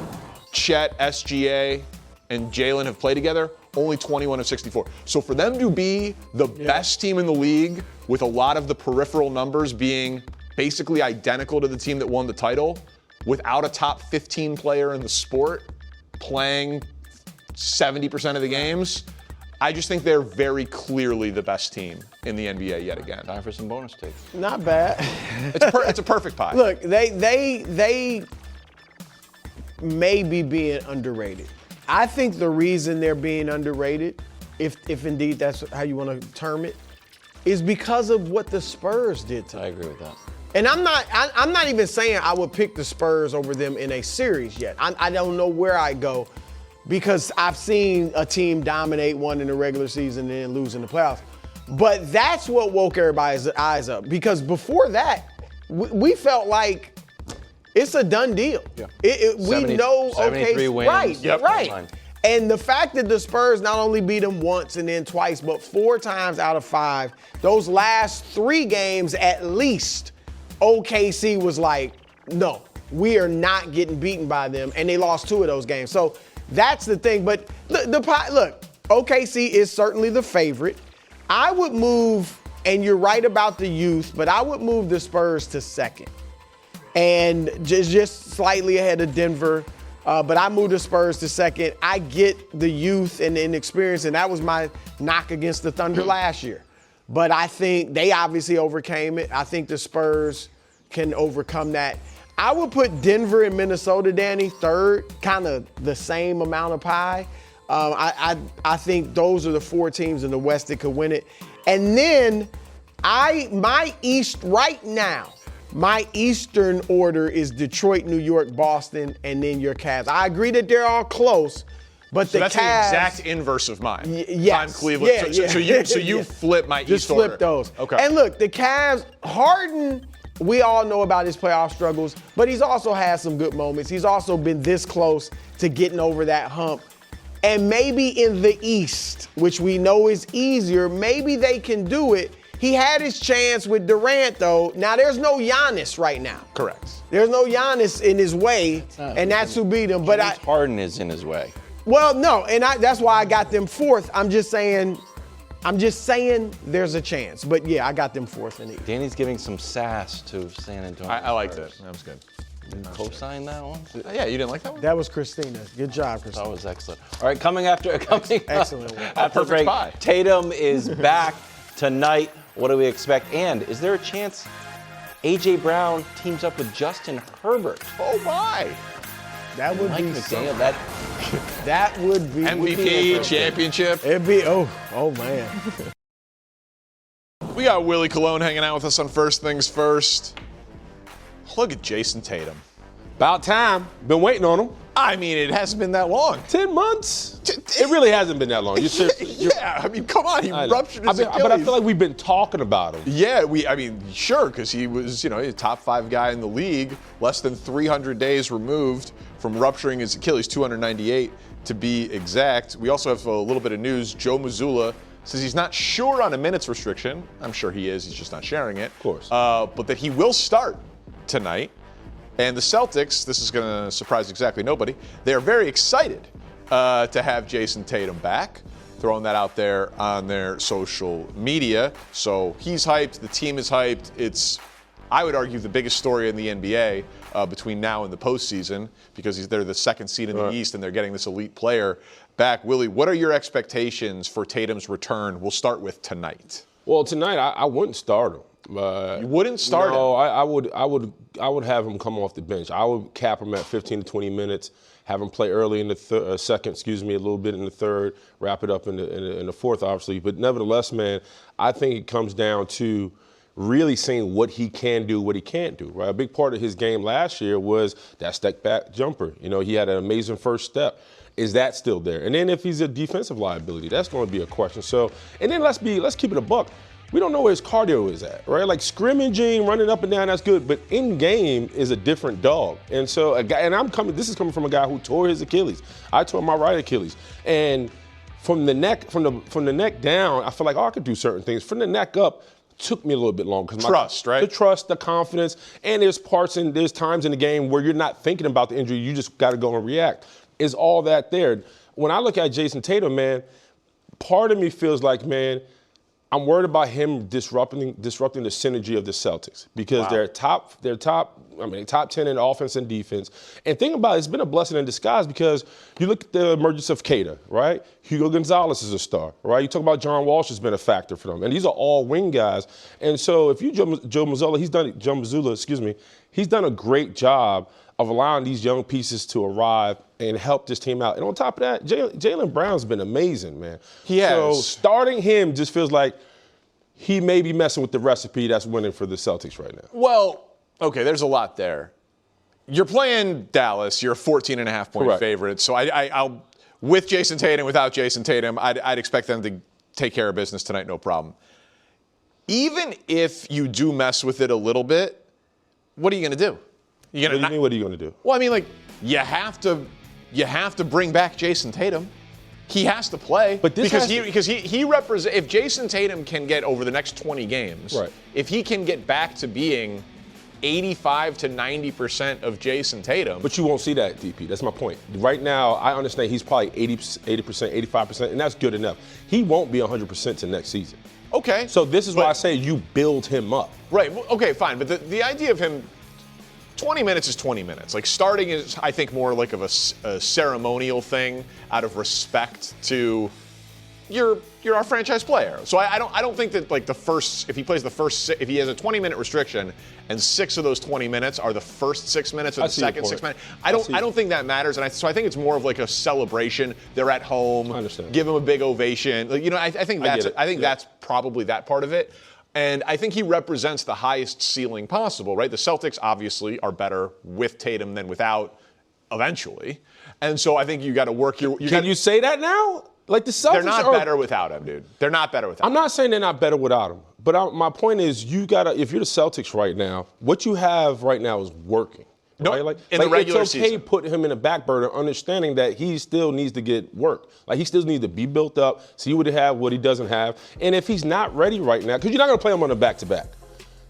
[SPEAKER 5] Chet, SGA, and Jaylen have played together, only 21 of 64. So for them to be the best team in the league with a lot of the peripheral numbers being basically identical to the team that won the title, without a top 15 player in the sport playing 70% of the games, I just think they're very clearly the best team in the NBA yet again.
[SPEAKER 6] Time for some bonus takes.
[SPEAKER 4] Not bad.
[SPEAKER 5] It's a perfect pie.
[SPEAKER 4] Look, they may be being underrated. I think the reason they're being underrated, if indeed that's how you want to term it, is because of what the Spurs did to them.
[SPEAKER 6] I agree with that.
[SPEAKER 4] And I'm not even saying I would pick the Spurs over them in a series yet. I don't know where I go because I've seen a team dominate one in the regular season and then lose in the playoffs. But that's what woke everybody's eyes up because before that, we felt like it's a done deal. Yeah. We know
[SPEAKER 6] 73 wins.
[SPEAKER 4] Right,
[SPEAKER 6] Yep.
[SPEAKER 4] right. And the fact that the Spurs not only beat them once and then twice, but 4 times out of 5, those last 3 games at least, OKC was like, no, we are not getting beaten by them, and they lost 2 of those games. So that's the thing. But look, OKC is certainly the favorite. I would move, and you're right about the youth, but I would move the Spurs to second, and just slightly ahead of Denver. But I moved the Spurs to second. I get the youth and experience, and that was my knock against the Thunder last year. But I think they obviously overcame it. I think the Spurs can overcome that. I would put Denver and Minnesota, Danny, third, kind of the same amount of pie. I think those are the 4 teams in the West that could win it. And then my East right now, my Eastern order is Detroit, New York, Boston, and then your Cavs. I agree that they're all close. But
[SPEAKER 5] so
[SPEAKER 4] the
[SPEAKER 5] that's
[SPEAKER 4] Cavs,
[SPEAKER 5] the exact inverse of mine.
[SPEAKER 4] Yes.
[SPEAKER 5] I'm Cleveland.
[SPEAKER 4] Yeah,
[SPEAKER 5] so you flip my
[SPEAKER 4] just
[SPEAKER 5] East order.
[SPEAKER 4] flip those.
[SPEAKER 5] Okay.
[SPEAKER 4] And look, the Cavs, Harden, we all know about his playoff struggles, but he's also had some good moments. He's also been this close to getting over that hump. And maybe in the East, which we know is easier, maybe they can do it. He had his chance with Durant, though. Now, there's no Giannis right now.
[SPEAKER 5] Correct.
[SPEAKER 4] There's no Giannis in his way, and that's who beat him. But
[SPEAKER 6] Harden is in his way.
[SPEAKER 4] Well, no, and that's why I got them 4th. I'm just saying there's a chance. But yeah, I got them 4th in the East.
[SPEAKER 6] Danny's giving some sass to San Antonio.
[SPEAKER 5] I liked it. That was good.
[SPEAKER 6] Co-sign that one?
[SPEAKER 5] Yeah, you didn't like that one?
[SPEAKER 4] That was Christina. Good job, Christina.
[SPEAKER 6] That was excellent. All right, coming excellent
[SPEAKER 4] one.
[SPEAKER 6] After break, Tatum is back tonight. What do we expect? And is there a chance A.J. Brown teams up with Justin Herbert?
[SPEAKER 5] Oh, my.
[SPEAKER 4] That would be
[SPEAKER 6] McDaniel,
[SPEAKER 4] that would be
[SPEAKER 5] MVP, championship.
[SPEAKER 4] It'd be, oh man.
[SPEAKER 5] We got Willie Colon hanging out with us on First Things First. Look at Jayson Tatum.
[SPEAKER 12] About time. Been waiting on him.
[SPEAKER 5] I mean, it hasn't been that long.
[SPEAKER 12] 10 months? It really hasn't been that long.
[SPEAKER 5] Yeah, I mean, come on. He ruptured his Achilles.
[SPEAKER 12] But I feel like we've been talking about him.
[SPEAKER 5] Yeah, sure, because he was, he's a top 5 guy in the league, less than 300 days removed from rupturing his Achilles, 298 to be exact. We also have a little bit of news. Joe Mazzulla says he's not sure on a minutes restriction. I'm sure he is. He's just not sharing it.
[SPEAKER 12] Of course.
[SPEAKER 5] But that he will start tonight. And the Celtics, this is going to surprise exactly nobody, they are very excited to have Jayson Tatum back, throwing that out there on their social media. So he's hyped, the team is hyped. It's, I would argue, the biggest story in the NBA between now and the postseason because they're the 2nd seed in the East and they're getting this elite player back. Willie, what are your expectations for Tatum's return? We'll start with tonight.
[SPEAKER 12] Well, tonight I wouldn't start him.
[SPEAKER 5] You wouldn't start him?
[SPEAKER 12] No, I would have him come off the bench. I would cap him at 15 to 20 minutes, have him play early in the second, a little bit in the third, wrap it up in the fourth, obviously. But nevertheless, man, I think it comes down to really seeing what he can do, what he can't do, right? A big part of his game last year was that step back jumper. He had an amazing first step. Is that still there? And then if he's a defensive liability, that's going to be a question. So, and then let's keep it a buck. We don't know where his cardio is at, right? Like scrimmaging, running up and down, that's good, but in game is a different dog. And so this is coming from a guy who tore his Achilles. I tore my right Achilles. And from the neck down, I feel like, I could do certain things. From the neck up, took me a little bit longer.
[SPEAKER 5] Trust, right?
[SPEAKER 12] The trust, the confidence, and there's times in the game where you're not thinking about the injury, you just got to go and react. Is all that there? when I look at Jayson Tatum, man, part of me feels like, man, I'm worried about him disrupting the synergy of the Celtics because they're top 10 in offense and defense. And think about it, it's been a blessing in disguise because you look at the emergence of Keita, right? Hugo Gonzalez is a star, right? You talk about John Walsh has been a factor for them. And these are all wing guys. And so if you Joe Mazzulla, he's done a great job of allowing these young pieces to arrive and help this team out. And on top of that, Jaylen Brown's been amazing, man.
[SPEAKER 5] He has.
[SPEAKER 12] So starting him just feels like he may be messing with the recipe that's winning for the Celtics right now.
[SPEAKER 5] Well, okay, there's a lot there. You're playing Dallas. You're a 14.5-point favorite. So I'll with Jayson Tatum, without Jayson Tatum, I'd expect them to take care of business tonight, no problem. Even if you do mess with it a little bit, what are you going to do?
[SPEAKER 12] What do you mean, what are you going to do?
[SPEAKER 5] Well, I mean, like, you have to bring back Jayson Tatum. He has to play. But because he represents, if Jayson Tatum can get over the next 20 games, if he can get back to being 85 to 90% of Jayson Tatum.
[SPEAKER 12] But you won't see that, DP. That's my point. Right now, I understand he's probably 80%, 85%, and that's good enough. He won't be 100% to next season.
[SPEAKER 5] Okay.
[SPEAKER 12] So this is why I say you build him up.
[SPEAKER 5] Right. Okay, fine. But the idea of him, 20 minutes is 20 minutes. Like, starting is, I think, more like of a ceremonial thing out of respect to you're our franchise player. So I don't think that, like, if he plays if he has a 20-minute restriction and 6 of those 20 minutes are the first 6 minutes or the second 6 minutes, I don't think that matters. And so I think it's more of like a celebration. They're at home.
[SPEAKER 12] I understand.
[SPEAKER 5] Give him a big ovation. Like, I think that's probably that part of it. And I think he represents the highest ceiling possible, right? The Celtics obviously are better with Tatum than without, eventually. And so I think you got to work
[SPEAKER 12] Can you say that now? Like, the Celtics
[SPEAKER 5] They're not better without him, dude. They're not better without him.
[SPEAKER 12] I'm not saying they're not better without him. But my point is, if you're the Celtics right now, what you have right now is working.
[SPEAKER 5] No,
[SPEAKER 12] right?
[SPEAKER 5] in the regular season.
[SPEAKER 12] It's okay putting him in the back burner, understanding that he still needs to get work. Like, he still needs to be built up, see what he has, what he doesn't have. And if he's not ready right now, because you're not going to play him on a back-to-back.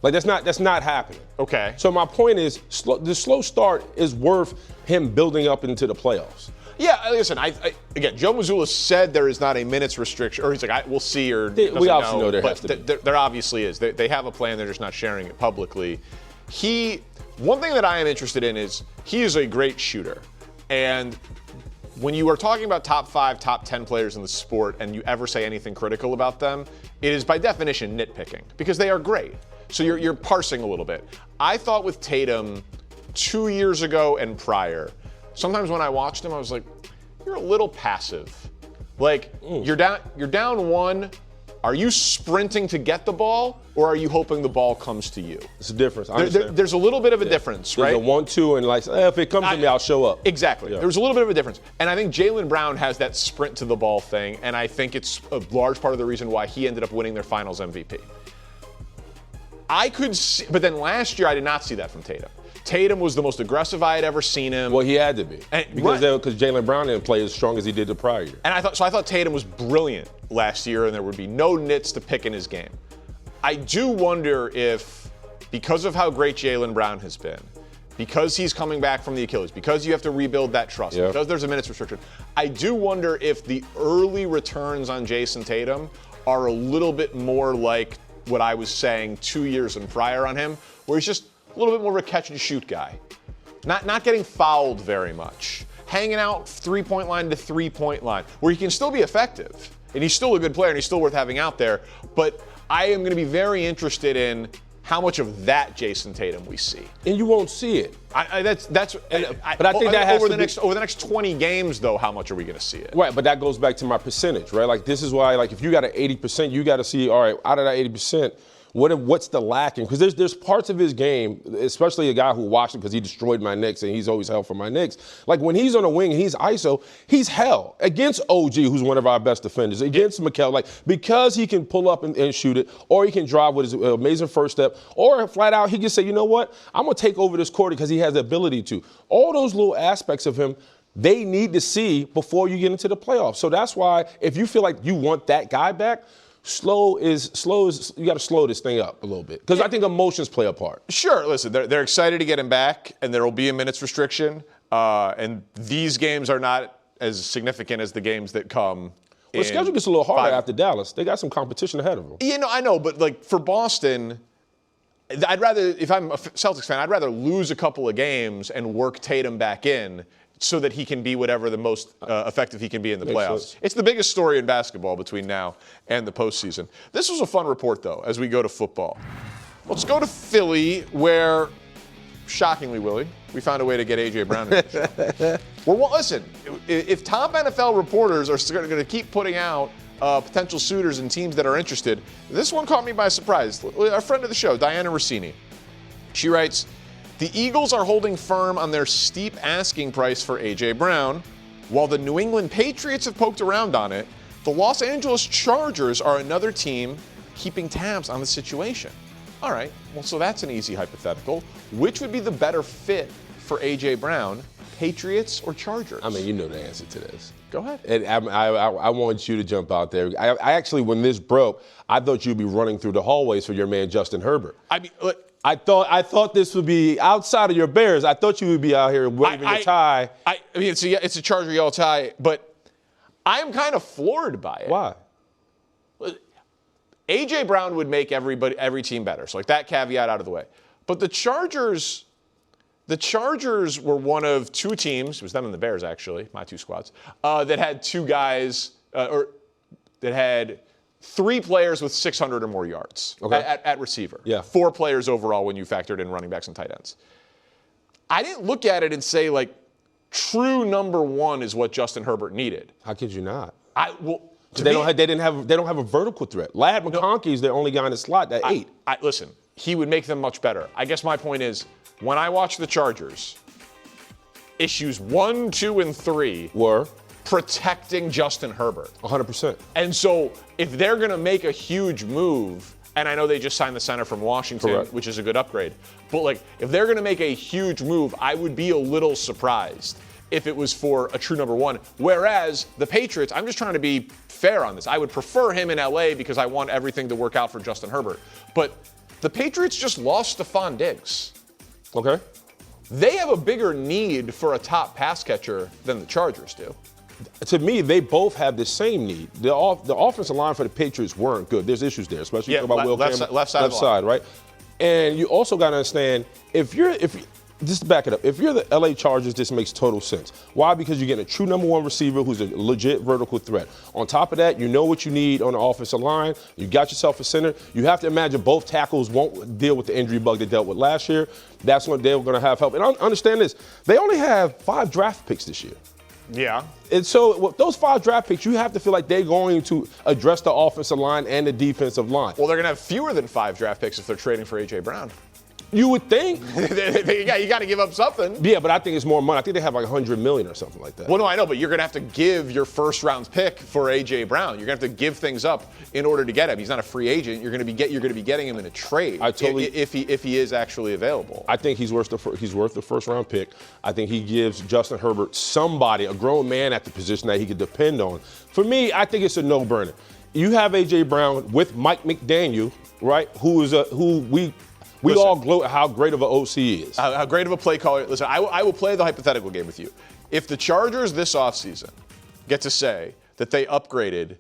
[SPEAKER 12] Like, that's not happening.
[SPEAKER 5] Okay.
[SPEAKER 12] So my point is, the slow start is worth him building up into the playoffs.
[SPEAKER 5] Yeah, listen, again, Joe Mazzulla said there is not a minutes restriction, or he's like, we'll see, or
[SPEAKER 12] we obviously know there has to be.
[SPEAKER 5] There obviously is. They have a plan, they're just not sharing it publicly. One thing that I am interested in is he is a great shooter. And when you are talking about top 5, top 10 players in the sport, and you ever say anything critical about them, it is by definition nitpicking, because they are great. So you're parsing a little bit. I thought with Tatum 2 years ago and prior, sometimes when I watched him, I was like, you're a little passive. Like, you're down 1. Are you sprinting to get the ball, or are you hoping the ball comes to you?
[SPEAKER 12] It's a difference.
[SPEAKER 5] There's a little bit of a difference, right?
[SPEAKER 12] There's a 1-2, and like, if it comes to me, I'll show up.
[SPEAKER 5] Exactly. Yeah. There's a little bit of a difference. And I think Jaylen Brown has that sprint to the ball thing, and I think it's a large part of the reason why he ended up winning their finals MVP. I could see, but then last year I did not see that from Tatum. Tatum was the most aggressive I had ever seen him.
[SPEAKER 12] Well, he had to be. Because Jaylen Brown didn't play as strong as he did the prior year.
[SPEAKER 5] And I thought Tatum was brilliant last year, and there would be no nits to pick in his game. I do wonder if, because of how great Jaylen Brown has been, because he's coming back from the Achilles, because you have to rebuild that trust, because there's a minutes restriction, I do wonder if the early returns on Jayson Tatum are a little bit more like what I was saying 2 years and prior on him, where he's just a little bit more of a catch-and-shoot guy. Not getting fouled very much. Hanging out 3-point line to 3-point line, where he can still be effective. And he's still a good player, and he's still worth having out there. But I am going to be very interested in how much of that Jayson Tatum we see.
[SPEAKER 12] And you won't see it.
[SPEAKER 5] But I think that over the next 20 games, though, how much are we going to see it?
[SPEAKER 12] Right, but that goes back to my percentage, right? Like, this is why, like, if you got an 80%, you got to see, all right, out of that 80%, what's the lacking? Because there's parts of his game, especially a guy who watched it because he destroyed my Knicks and he's always hell for my Knicks. Like, when he's on a wing and he's ISO, he's hell against OG, who's one of our best defenders, against Mikal, like, because he can pull up and shoot it, or he can drive with his amazing first step, or flat out he can say, you know what, I'm going to take over this court because he has the ability to. All those little aspects of him, they need to see before you get into the playoffs. So that's why if you feel like you want that guy back, slow is you got to slow this thing up a little bit, because I think emotions play a part.
[SPEAKER 5] Sure, listen, they're excited to get him back, and there will be a minutes restriction, and these games are not as significant as the games that come.
[SPEAKER 12] Well, the schedule gets a little harder after Dallas. They got some competition ahead of them.
[SPEAKER 5] You know, I know, but like for Boston, I'd rather, if I'm a Celtics fan, I'd rather lose a couple of games and work Tatum back in so that he can be whatever the most effective he can be in the playoffs. It's the biggest story in basketball between now and the postseason. This was a fun report, though, as we go to football. Let's go to Philly, where, shockingly, Willie, we found a way to get A.J. Brown in the show. Well, listen, if top NFL reporters are going to keep putting out potential suitors and teams that are interested, this one caught me by surprise. A friend of the show, Diana Rossini, she writes, the Eagles are holding firm on their steep asking price for A.J. Brown. While the New England Patriots have poked around on it, the Los Angeles Chargers are another team keeping tabs on the situation. All right, well, so that's an easy hypothetical. Which would be the better fit for A.J. Brown, Patriots or Chargers?
[SPEAKER 12] I mean, you know the answer to this.
[SPEAKER 5] Go ahead.
[SPEAKER 12] And I want you to jump out there. I actually, when this broke, I thought you'd be running through the hallways for your man Justin Herbert.
[SPEAKER 5] I mean, look,
[SPEAKER 12] I thought this would be outside of your Bears. I thought you would be out here waving your tie.
[SPEAKER 5] I mean, it's a Charger yellow tie, but I'm kind of floored by it.
[SPEAKER 12] Why?
[SPEAKER 5] A.J. Brown would make every team better. So like that caveat out of the way. But the Chargers were one of two teams, it was them and the Bears actually, my two squads, that had two guys, or that had three players with 600 or more yards at receiver.
[SPEAKER 12] Yeah.
[SPEAKER 5] 4 players overall when you factored in running backs and tight ends. I didn't look at it and say, like, true number one is what Justin Herbert needed.
[SPEAKER 12] How could you not?
[SPEAKER 5] They
[SPEAKER 12] don't have a vertical threat. Lad McConkey is the only guy in the slot that 8.
[SPEAKER 5] Listen, he would make them much better. I guess my point is, when I watch the Chargers, issues 1, 2, and 3
[SPEAKER 12] were
[SPEAKER 5] protecting Justin Herbert.
[SPEAKER 12] 100%.
[SPEAKER 5] And so if they're going to make a huge move, and I know they just signed the center from Washington,
[SPEAKER 12] correct,
[SPEAKER 5] which is a good upgrade, but like if they're going to make a huge move, I would be a little surprised if it was for a true number one. Whereas the Patriots, I'm just trying to be fair on this. I would prefer him in LA because I want everything to work out for Justin Herbert. But the Patriots just lost Stephon Diggs.
[SPEAKER 12] Okay.
[SPEAKER 5] They have a bigger need for a top pass catcher than the Chargers do.
[SPEAKER 12] To me, they both have the same need. The offensive line for the Patriots weren't good. There's issues there, especially about Will Campbell,
[SPEAKER 5] left
[SPEAKER 12] side, right? And you also got to understand, just to back it up, if you're the LA Chargers, this makes total sense. Why? Because you're getting a true number one receiver who's a legit vertical threat. On top of that, you know what you need on the offensive line. You got yourself a center. You have to imagine both tackles won't deal with the injury bug they dealt with last year. That's when they're going to have help. And understand this, they only have 5 draft picks this year.
[SPEAKER 5] Yeah.
[SPEAKER 12] And so with those 5 draft picks, you have to feel like they're going to address the offensive line and the defensive line.
[SPEAKER 5] Well, they're going to have fewer than 5 draft picks if they're trading for A.J. Brown.
[SPEAKER 12] You would think.
[SPEAKER 5] you got to give up something.
[SPEAKER 12] Yeah, but I think it's more money. I think they have like $100 million or something like that.
[SPEAKER 5] Well, no, I know, but you're going to have to give your first-round pick for A.J. Brown. You're going to have to give things up in order to get him. He's not a free agent. You're going to be getting him in a trade. If he is actually available.
[SPEAKER 12] I think he's worth the first-round pick. I think he gives Justin Herbert somebody, a grown man at the position that he could depend on. For me, I think it's a no-brainer. You have A.J. Brown with Mike McDaniel, right? We all gloat at how great of an OC he is.
[SPEAKER 5] How great of a play caller. Listen, I will play the hypothetical game with you. If the Chargers this offseason get to say that they upgraded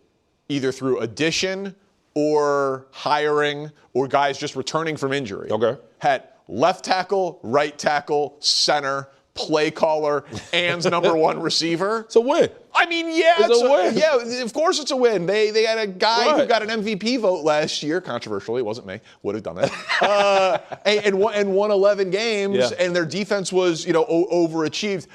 [SPEAKER 5] either through addition or hiring or guys just returning from injury, had left tackle, right tackle, center, play caller, and number one receiver.
[SPEAKER 12] It's a win.
[SPEAKER 5] I mean, yeah,
[SPEAKER 12] it's a win.
[SPEAKER 5] Yeah, of course it's a win. They had a guy who got an MVP vote last year. Controversially, it wasn't me. Would have done that. and won 11 games, and their defense was, overachieved.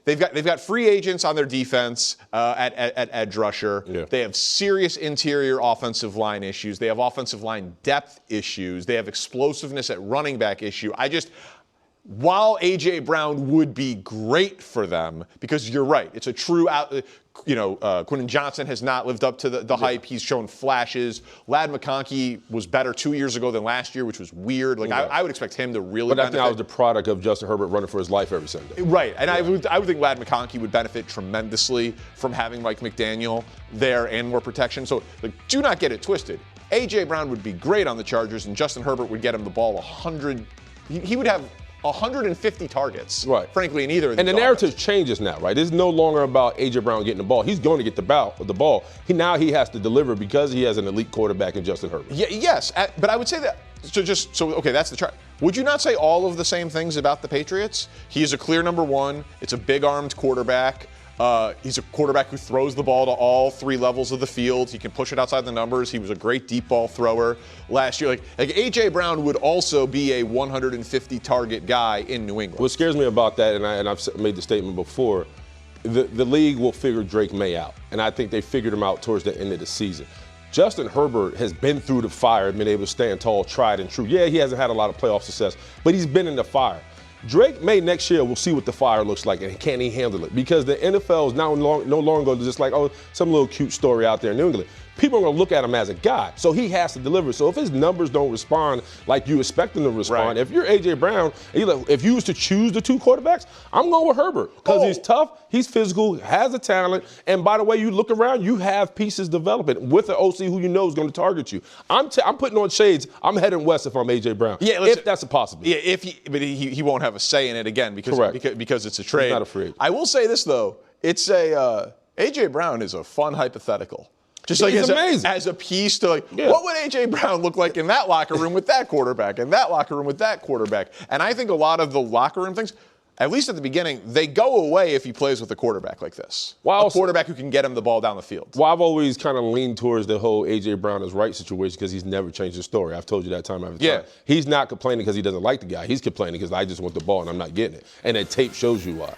[SPEAKER 5] They've got free agents on their defense at edge rusher. Yeah. They have serious interior offensive line issues. They have offensive line depth issues. They have explosiveness at running back issue. While A.J. Brown would be great for them, because you're right, it's a true Quentin Johnson has not lived up to the hype. He's shown flashes. Lad McConkey was better 2 years ago than last year, which was weird. I would expect him to really benefit.
[SPEAKER 12] But I think I was the product of Justin Herbert running for his life every Sunday.
[SPEAKER 5] Right, and I would think Lad McConkey would benefit tremendously from having Mike McDaniel there and more protection. So do not get it twisted. A.J. Brown would be great on the Chargers, and Justin Herbert would get him the ball 100. He would have 150 targets,
[SPEAKER 12] right?
[SPEAKER 5] Frankly, in either of these.
[SPEAKER 12] And the narrative changes now, right? It's no longer about A.J. Brown getting the ball. He's going to get the ball. Now he has to deliver because he has an elite quarterback in Justin Herbert.
[SPEAKER 5] Yeah, yes, but I would say that. Okay, that's the chart. Would you not say all of the same things about the Patriots? He is a clear number one. It's a big-armed quarterback. He's a quarterback who throws the ball to all three levels of the field. He can push it outside the numbers. He was a great deep ball thrower last year. Like A.J. Brown would also be a 150 target guy in New England.
[SPEAKER 12] What scares me about that, and I've made the statement before, the league will figure Drake May out, and I think they figured him out towards the end of the season. Justin Herbert has been through the fire, been able to stand tall, tried and true. Yeah, he hasn't had a lot of playoff success, but he's been in the fire. Drake May next year will see what the fire looks like and can he handle it, because the NFL is now no longer just like, oh, some little cute story out there in New England. People are going to look at him as a guy, so he has to deliver. So if his numbers don't respond like you expect them to respond, if you're A.J. Brown, if you was to choose the two quarterbacks, I'm going with Herbert because he's tough, he's physical, has the talent, and by the way, you look around, you have pieces developing with an OC who you know is going to target you. I'm putting on shades. I'm heading west if I'm A.J. Brown. Yeah, if that's a possibility.
[SPEAKER 5] Yeah, but he won't have a say in it again because it's a trade.
[SPEAKER 12] He's not afraid.
[SPEAKER 5] I will say this though, it's A.J. Brown is a fun hypothetical. Just like as a piece to what would A.J. Brown look like in that locker room with that quarterback, and that locker room with that quarterback? And I think a lot of the locker room things, at least at the beginning, they go away if he plays with a quarterback like this. A quarterback who can get him the ball down the field.
[SPEAKER 12] Well, I've always kind of leaned towards the whole A.J. Brown is right situation because he's never changed his story. I've told you that time after time. He's not complaining because he doesn't like the guy. He's complaining because I just want the ball and I'm not getting it. And that tape shows you why.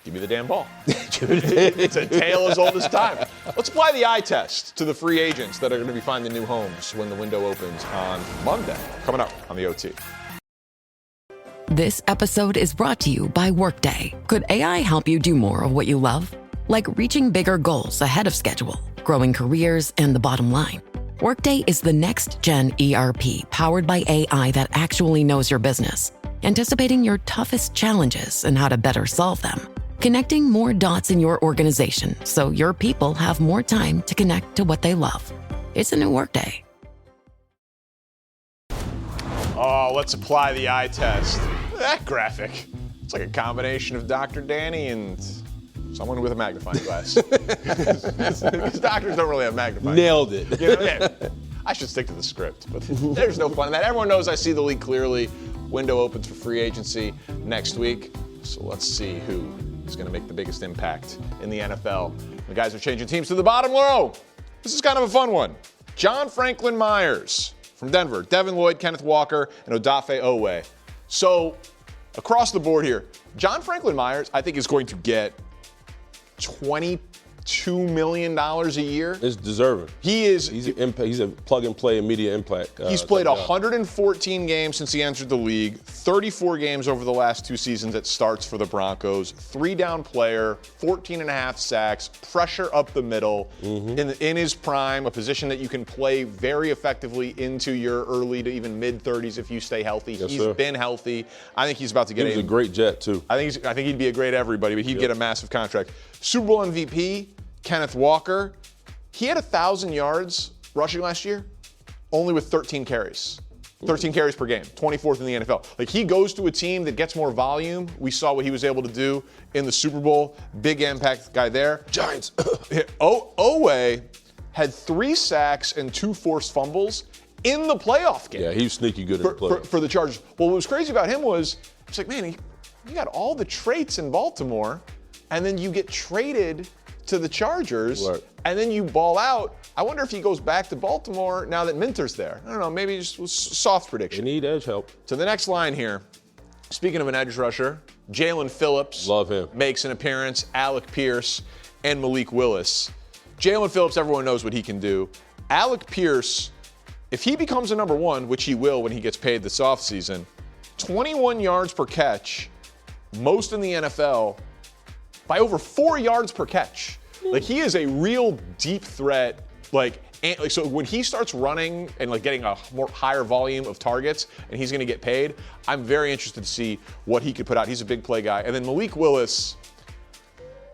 [SPEAKER 5] Give me the damn ball. It's a tale as old as time. Let's apply the eye test to the free agents that are going to be finding new homes when the window opens on Monday. Coming up on the OT.
[SPEAKER 13] This episode is brought to you by Workday. Could AI help you do more of what you love? Like reaching bigger goals ahead of schedule, growing careers, and the bottom line. Workday is the next-gen ERP powered by AI that actually knows your business, anticipating your toughest challenges and how to better solve them. Connecting more dots in your organization so your people have more time to connect to what they love. It's a new Workday.
[SPEAKER 5] Oh, let's apply the eye test. That graphic. It's like a combination of Dr. Danny and someone with a magnifying glass. Because doctors don't really have magnifying.
[SPEAKER 12] Nailed it.
[SPEAKER 5] You know, I should stick to the script, but there's no fun in that. Everyone knows I see the league clearly. Window opens for free agency next week. So let's see who is going to make the biggest impact in the NFL. The guys are changing teams to the bottom row. This is kind of a fun one. John Franklin Myers from Denver, Devin Lloyd, Kenneth Walker, and Odafe Oweh. So across the board here, John Franklin Myers, I think, is going to get $22 million a year.
[SPEAKER 12] It's deserving. He's a plug-and-play immediate impact.
[SPEAKER 5] He's played 114 games since he entered the league, 34 games over the last two seasons at starts for the Broncos, 3-down player, 14.5 sacks, pressure up the middle, in his prime, a position that you can play very effectively into your early to even mid-30s if you stay healthy. He's been healthy. I think he's about to get
[SPEAKER 12] He was a great Jet, too.
[SPEAKER 5] I think he'd be a great everybody, but he'd get a massive contract. Super Bowl MVP, Kenneth Walker, he had 1,000 yards rushing last year, only with 13 carries. 13 carries per game, 24th in the NFL. Like, he goes to a team that gets more volume. We saw what he was able to do in the Super Bowl. Big impact guy there.
[SPEAKER 12] Giants.
[SPEAKER 5] Oweh had 3 sacks and 2 forced fumbles in the playoff game.
[SPEAKER 12] Yeah, he was sneaky good at the play.
[SPEAKER 5] For the Chargers. Well, what was crazy about him was, it's like, man, you got all the traits in Baltimore, and then you get traded to the Chargers, and then you ball out. I wonder if he goes back to Baltimore now that Minter's there. I don't know, maybe just a soft prediction.
[SPEAKER 12] They need edge help.
[SPEAKER 5] To the next line here. Speaking of an edge rusher, Jalen Phillips.
[SPEAKER 12] Love him.
[SPEAKER 5] Makes an appearance. Alec Pierce and Malik Willis. Jalen Phillips, everyone knows what he can do. Alec Pierce, if he becomes a number one, which he will when he gets paid this offseason, 21 yards per catch, most in the NFL, by over 4 yards per catch. Like, he is a real deep threat. So when he starts running and getting a more higher volume of targets and he's going to get paid, I'm very interested to see what he could put out. He's a big play guy. And then Malik Willis,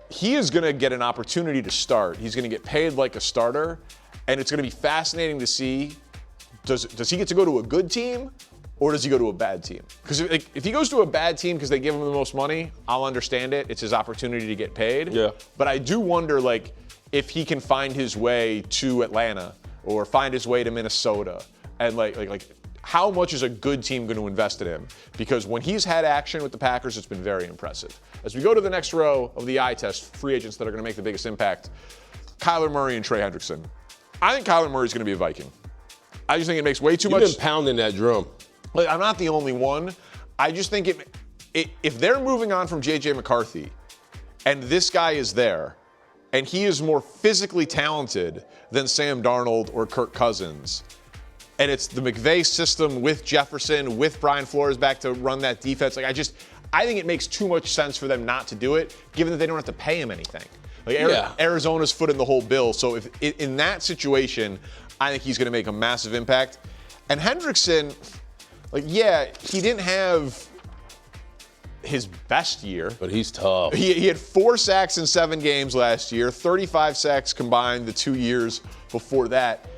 [SPEAKER 5] he is going to get an opportunity to start. He's going to get paid like a starter, and it's going to be fascinating to see, does he get to go to a good team, or does he go to a bad team? Because if he goes to a bad team because they give him the most money, I'll understand it. It's his opportunity to get paid.
[SPEAKER 12] Yeah.
[SPEAKER 5] But I do wonder, like, if he can find his way to Atlanta or find his way to Minnesota, and like how much is a good team going to invest in him? Because when he's had action with the Packers, it's been very impressive. As we go to the next row of the eye test, free agents that are going to make the biggest impact, Kyler Murray and Trey Hendrickson. I think Kyler Murray's going to be a Viking. I just think it makes way too much.
[SPEAKER 12] You've been pounding that drum.
[SPEAKER 5] Like, I'm not the only one. I just think if they're moving on from J.J. McCarthy and this guy is there and he is more physically talented than Sam Darnold or Kirk Cousins, and it's the McVay system with Jefferson, with Brian Flores back to run that defense, like I think it makes too much sense for them not to do it, given that they don't have to pay him anything. Like Arizona's footing the whole bill. So if in that situation, I think he's going to make a massive impact. And Hendrickson, he didn't have his best year.
[SPEAKER 12] But he's tough.
[SPEAKER 5] He had 4 sacks in 7 games last year, 35 sacks combined the 2 years before that.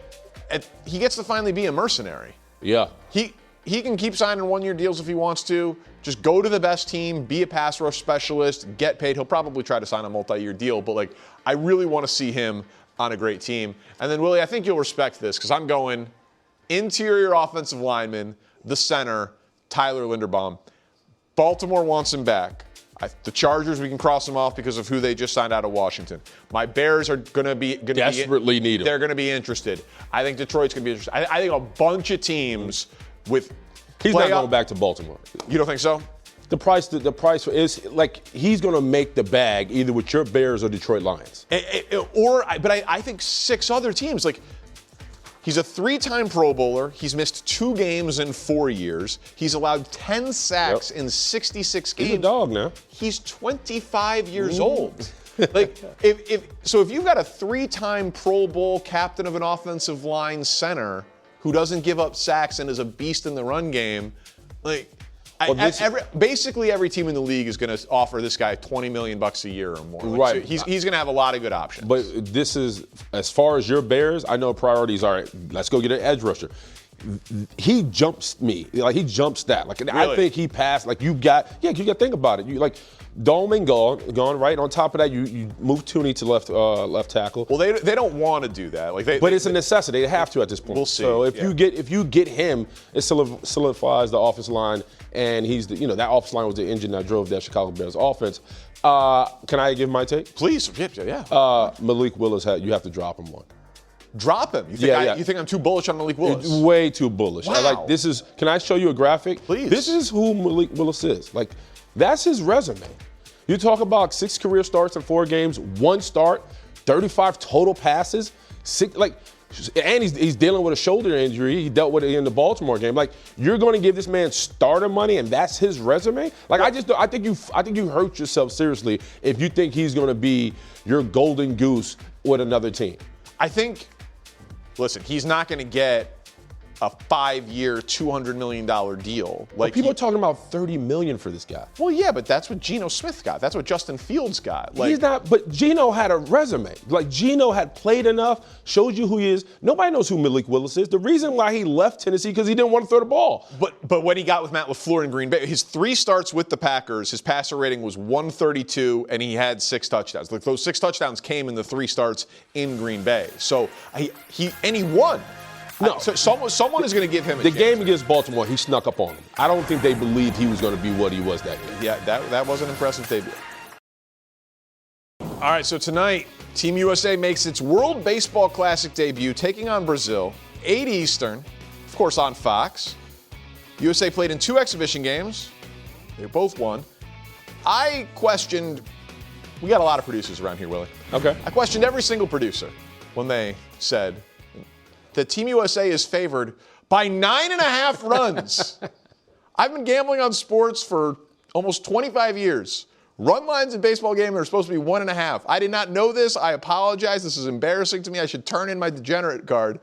[SPEAKER 5] And he gets to finally be a mercenary.
[SPEAKER 12] Yeah.
[SPEAKER 5] He can keep signing 1-year deals if he wants to. Just go to the best team, be a pass rush specialist, get paid. He'll probably try to sign a multi-year deal, but I really want to see him on a great team. And then, Willie, I think you'll respect this because I'm going interior offensive lineman, the center, Tyler Linderbaum. Baltimore wants him back. The Chargers, we can cross them off because of who they just signed out of Washington. My Bears are going to be
[SPEAKER 12] desperately need him.
[SPEAKER 5] They're going to be interested. I think Detroit's going to be interested. I think a bunch of teams with
[SPEAKER 12] he's not going back to Baltimore.
[SPEAKER 5] You don't think so?
[SPEAKER 12] The price is like he's going to make the bag either with your Bears or Detroit Lions.
[SPEAKER 5] But I think 6 other teams. Like, he's a 3-time Pro Bowler. He's missed 2 games in 4 years. He's allowed 10 sacks in 66 games.
[SPEAKER 12] He's a dog now.
[SPEAKER 5] He's 25 years old. Like, if you've got a 3-time Pro Bowl captain of an offensive line center who doesn't give up sacks and is a beast in the run game, basically every team in the league is going to offer this guy $20 million a year or more.
[SPEAKER 12] Right.
[SPEAKER 5] So he's going to have a lot of good options.
[SPEAKER 12] But this is, as far as your Bears, I know priorities are, let's go get an edge rusher. He jumps me. He jumps that. Really? I think he passed. You got to think about it. Dolman gone, right? On top of that, you move Tooney to left tackle.
[SPEAKER 5] Well, they don't want to do that.
[SPEAKER 12] But it's a necessity. They have to at this point.
[SPEAKER 5] We'll see.
[SPEAKER 12] So if you get him, it solidifies the offensive line, and he's that offensive line was the engine that drove that Chicago Bears offense. Can I give my take?
[SPEAKER 5] Please. Yeah.
[SPEAKER 12] Malik Willis, you have to drop him one.
[SPEAKER 5] Drop him? You think I'm too bullish on Malik Willis?
[SPEAKER 12] Way too bullish.
[SPEAKER 5] Wow.
[SPEAKER 12] Can I show you a graphic?
[SPEAKER 5] Please.
[SPEAKER 12] This is who Malik Willis is. That's his resume. You talk about 6 career starts in 4 games, 1 start, 35 total passes, and he's dealing with a shoulder injury. He dealt with it in the Baltimore game. You're going to give this man starter money, and that's his resume. I think you hurt yourself seriously if you think he's going to be your golden goose with another team.
[SPEAKER 5] I think. Listen, he's not going to get a 5-year, $200 million deal.
[SPEAKER 12] People are talking about $30 million for this guy.
[SPEAKER 5] Well, yeah, but that's what Geno Smith got. That's what Justin Fields got.
[SPEAKER 12] He's not. But Geno had a resume. Geno had played enough, showed you who he is. Nobody knows who Malik Willis is. The reason why he left Tennessee because he didn't want to throw the ball.
[SPEAKER 5] But when he got with Matt LaFleur in Green Bay, his 3 starts with the Packers, his passer rating was 132, and he had 6 touchdowns. Those 6 touchdowns came in the 3 starts in Green Bay. So he won. No, so someone is going to give him a chance.
[SPEAKER 12] The game against Baltimore, he snuck up on them. I don't think they believed he was going to be what he was that game.
[SPEAKER 5] Yeah, that was an impressive debut. All right, so tonight, Team USA makes its World Baseball Classic debut, taking on Brazil, 8 Eastern, of course on Fox. USA played in 2 exhibition games. They both won. We got a lot of producers around here, Willie.
[SPEAKER 12] Okay.
[SPEAKER 5] I questioned every single producer when they said that Team USA is favored by 9.5 runs. I've been gambling on sports for almost 25 years. Run lines in baseball games are supposed to be 1.5. I did not know this. I apologize. This is embarrassing to me. I should turn in my degenerate card.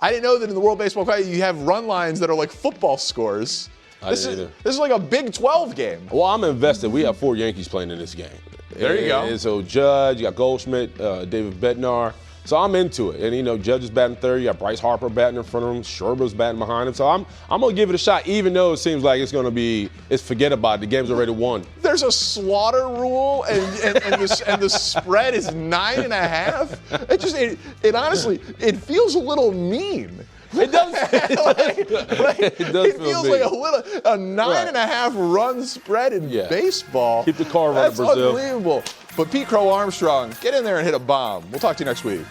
[SPEAKER 5] I didn't know that in the World Baseball Classic you have run lines that are like football scores. This is like a Big 12 game.
[SPEAKER 12] Well, I'm invested. We have 4 Yankees playing in this game.
[SPEAKER 5] There you go.
[SPEAKER 12] And so Judge, you got Goldschmidt, David Bednar. So I'm into it. And, Judge is batting third. You got Bryce Harper batting in front of him. Scherber's batting behind him. So I'm going to give it a shot, even though it seems like it's forget about it. The game's already won.
[SPEAKER 5] There's a slaughter rule, and the spread is 9.5. It honestly, it feels a little mean.
[SPEAKER 12] It does.
[SPEAKER 5] It feels
[SPEAKER 12] mean.
[SPEAKER 5] like a 9.5 run spread in baseball.
[SPEAKER 12] Keep the car running,
[SPEAKER 5] That's
[SPEAKER 12] Brazil.
[SPEAKER 5] Unbelievable. But Pete Crow Armstrong, get in there and hit a bomb. We'll talk to you next week.